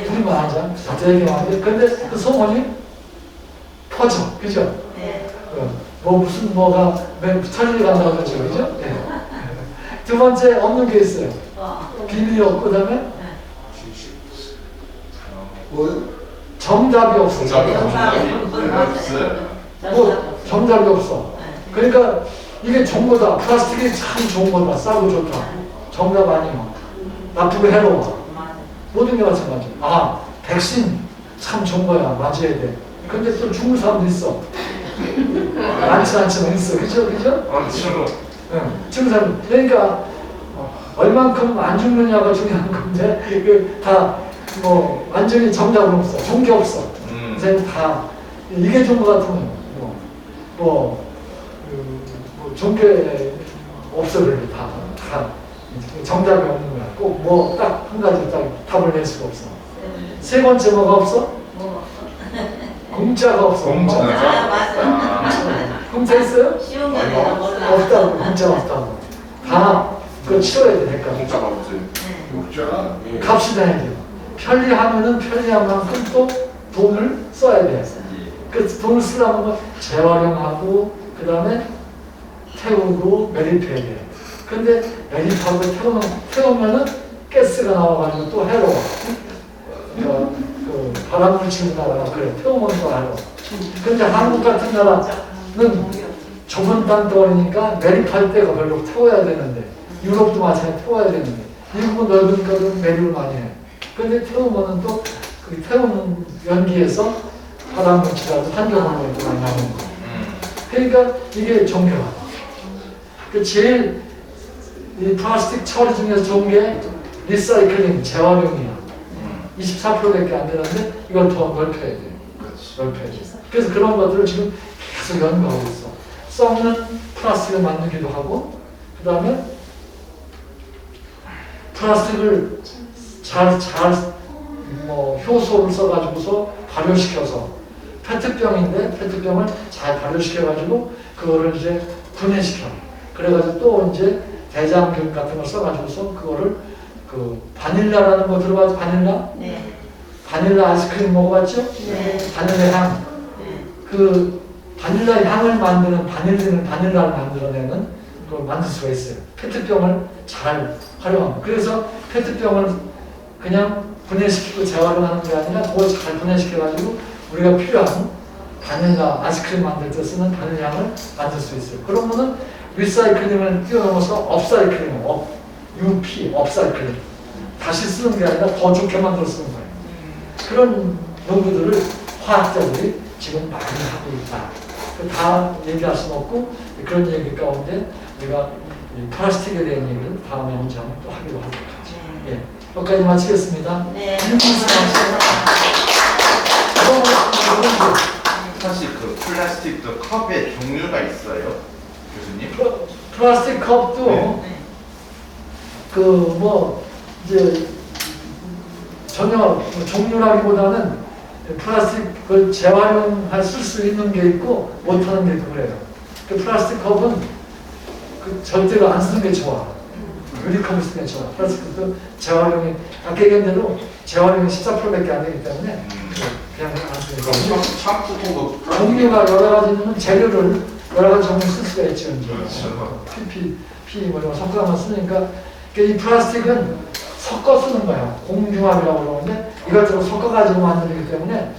둘이 맞아. 자자 얘기하는데 근데 그 소문이 퍼져. 그죠? 네. 무슨 뭐가 천리 간다고 그러죠. 그죠? 네. 두 번째 없는 게 있어요. 비밀이 없고 그다음에 정답이 없어. 정답이 없어. 그러니까 이게 좋은 거다. 플라스틱이 참 좋은 거다. 싸고 좋다. 정답 아니에요. 나쁘고 해로워. 모든 게 마찬가지. 백신 참 좋은 거야. 맞아야 돼. 근데 또 죽는 사람도 있어. 많지 않지만 있어. 그죠? 죽는 사람. 그러니까 얼만큼 안 죽느냐가 중요한 건데 다 완전히 정답은 없어. 좋은 게 없어. 이제 다 이게 좋은 거 같으면 좋은 게 없어. 그래. 다 정답이 없는 거야. 꼭 딱 한 가지 딱 답을 낼 수가 없어. 세 번째 뭐가 없어? 공짜가 없어. 맞아. 공짜 있어요? 쉬운 게 아니라 몰라. 없다고. 공짜 없다고. 다 그거 치워야 돼, 대가. 공짜가 없지. 없잖아. 예. 값이 돼야 돼요. 편리하면은 편리한 만큼 또 돈을 써야 돼요. 그 돈을 쓰려면 뭐 재활용하고, 그 다음에 태우고 매립해야 돼요. 근데 매립하고 태우면은 가스가 나와가지고 또 해로워. 그 발암물질 나라가 그래. 태우면 또 해로워. 근데 한국 같은 나라는 좁은 땅덩어리니까 매립할 때가 별로 태워야 되는데, 유럽도 마찬가지로 태워야 되는데, 미국은 넓으니까 좀 매립을 많이 해. 근데 태우면은 또 그 태우는 연기에서 발암물질하고 환경오염이 많이 나오는 거예요. 그러니까 이게 종교화. 그 제일 이 플라스틱 처리 중에서 좋은 게 리사이클링, 재활용이야. 24%밖에 안 되는데 이걸 더 넓혀야 돼요. 넓혀야 돼. 그래서 그런 것들을 지금 계속 연구하고 있어. 썩는 플라스틱을 만들기도 하고, 그 다음에 플라스틱을 효소를 써가지고서 발효시켜서, 페트병인데 페트병을 잘 발효시켜가지고 그거를 이제 분해시켜. 그래가지고 또 이제 대장균 같은 걸 써가지고서 그거를 그 바닐라라는 거 들어봤죠? 바닐라? 네. 바닐라 아이스크림 먹어봤죠? 네. 바닐라 향. 그 바닐라 향을 만드는 바닐라를 만들어내는 걸 만들 수가 있어요. 페트병을 잘 활용하면. 그래서 페트병을 그냥 분해시키고 재활용하는 게 아니라 그걸 잘 분해시켜가지고 우리가 필요한 바닐라 아이스크림 만들 때 쓰는 바닐라 향을 만들 수 있어요. 그러면은 리사이클링을 뛰어넘어서 업사이클링, 업사이클링. 다시 쓰는 게 아니라 더 좋게 만들어 쓰는 거예요. 그런 연구들을 화학자들이 지금 많이 하고 있다. 다 얘기할 수는 없고, 그런 얘기 가운데 우리가 플라스틱에 대한 얘기를 다음에 언제 한번 또 하기로 하도록 하죠. 예. 여기까지 마치겠습니다. 네. 사실 그 플라스틱도 컵의 종류가 있어요, 교수님? 플라스틱 컵도 네. 이제 전혀 종류라기보다는 플라스틱을 재활용할 수 있는 게 있고 못하는 게 있고 그래요. 그 플라스틱 컵은 절대로 안 쓰는 게 좋아. 유리컵을 쓰는 게 좋아. 플라스틱도 재활용이 아까 얘기한 대로 재활용이 14%밖에 안 되기 때문에 그냥 안 쓰는 거죠. 샴푸통도 종류가 여러 가지 있는 재료를 여러 가지 종류 쓸 수가 있죠. 이제. 그렇죠. PP 뭐 이런 거 섞어서 쓰니까 이 플라스틱은 섞어 쓰는 거야. 공융합이라고 그러는데 이것저것 섞어가지고 만들기 때문에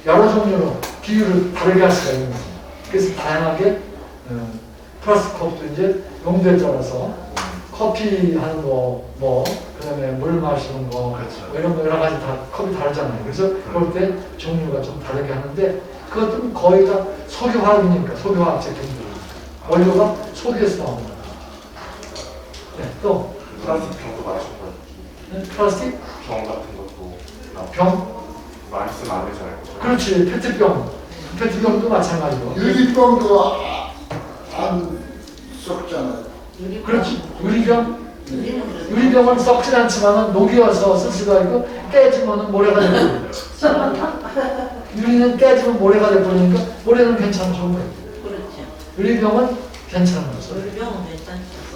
여러 종류로 비율을 다르게 할 수가 있는 거예요. 그래서 다양하게 플라스틱 컵도 이제 용도에 따라서 커피 하는 거, 그다음에 물 마시는 거, 그렇죠. 뭐 이런 거 여러 가지 다 컵이 다르잖아요. 그래서 그럴 때 종류가 좀 다르게 하는데 그것도 거의 다 석유화학이니까 석유화학 제품들 원료가 석유에서 나오는 거예요. 네, 또 플라스틱 병도 마신 거. 플라스틱 병 같은 것도 병, 많이 쓰면 안 되잖아요. 그렇지 페트병, 페트병도 마찬가지고. 유리병도 안 썩잖아요. 그렇지 유리병, 유리병은 썩진 않지만은 녹이어서 쓸 수가 있고 깨지면은 모래가 되고. 유리는 깨지면 모래가 되버리니까 모래는 괜찮은 좋은 거예요. 그렇죠. 유리병은 괜찮은 거죠. 물병은 괜찮죠.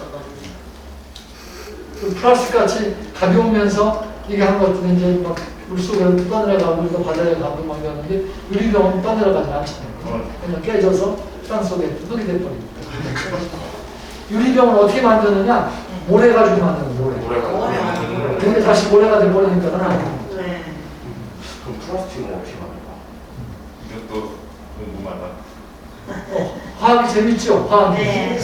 그 플라스틱 같이 가벼우면서 이게 한 것들은 이제 막 물속에 떠내려가고 또 바다에 가고 막 이러는데 유리병은 떠내려가지 않잖아요. 그냥 깨져서 땅속에 흙이 돼버립니다. 유리병을 어떻게 만드느냐? 모래 가지고 만드는 거예요. 모래가. 근데 다시 모래가 돼버리니까 네. 그럼 플라스틱은 어떻게 만들까? 이것도 궁금하다. 화학이 재밌죠? 화학이. 네.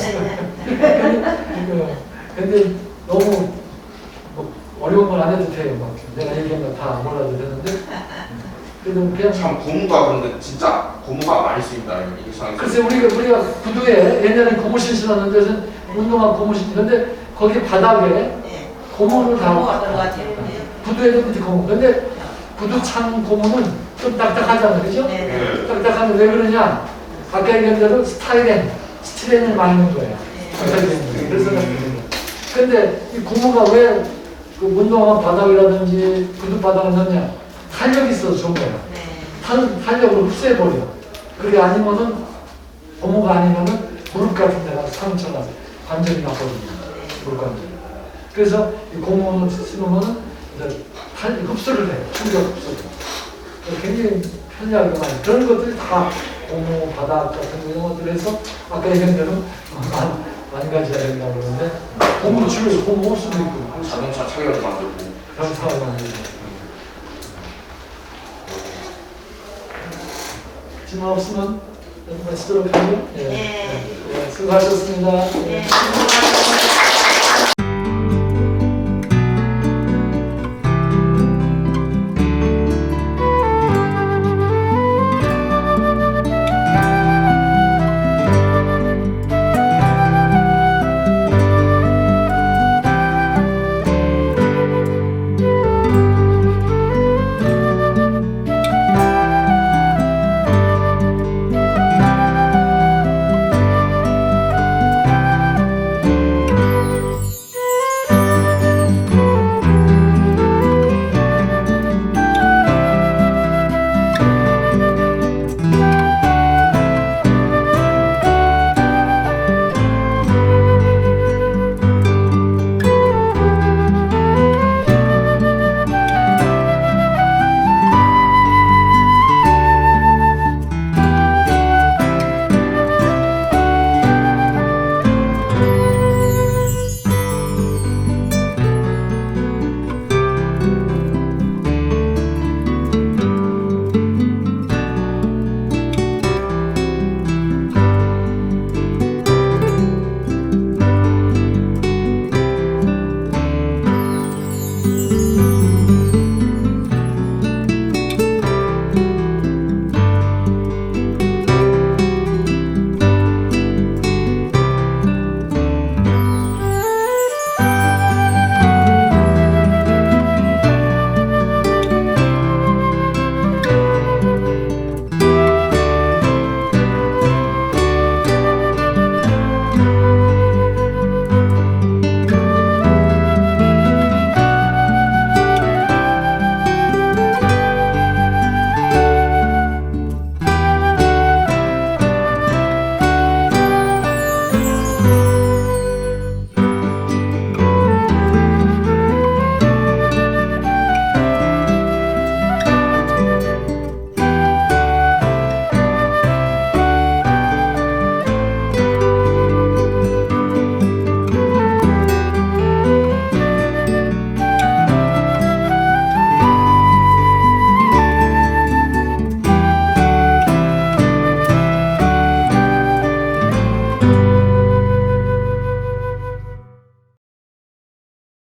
근데 너무 어려운 걸 안 해도 돼요. 막 내가 얘기한 거 다 몰라도 되는데 그래도 그냥 참 고무가 근데 진짜 고무가 많이 쓰인다 이게 글쎄 우리가 구두에 옛날에 고무신 신었는 데는 운동화 고무신 근데 거기 바닥에 네. 고무를 다 고무가 들어가죠. 구두에도 밑에 고무 근데 구두창 고무는 좀 딱딱하잖아요. 그죠? 네. 딱딱한데 왜 그러냐 아까 얘기한 대로 스티렌을 많이 넣은 거예요. 그래서 근데 이 고무가 왜 그 운동화 바닥이라든지 구두 바닥을 넣냐 탄력이 있어서 좋은 거예요. 네. 탄력으로 흡수해버려. 그게 아니면은 고무가 아니면은 무릎 같은 데가 상처가 관절이 나거든요. 무릎 관절. 그래서 이 고무를 쓰면 이제 흡수를 해. 충격 흡수를. 굉장히 편리하게 많이. 그런 것들이 다 고무, 바닥 같은 이런 것들 해서 아까 얘기한 대로 만 가지가 된다고 그러는데 고무도 주로 고무 옷 수도 있고 자동차 차기도 만들고. 그런 상황이 만들고. 질문 없으면 마치도록 하죠. 네. 수고하셨습니다. 네.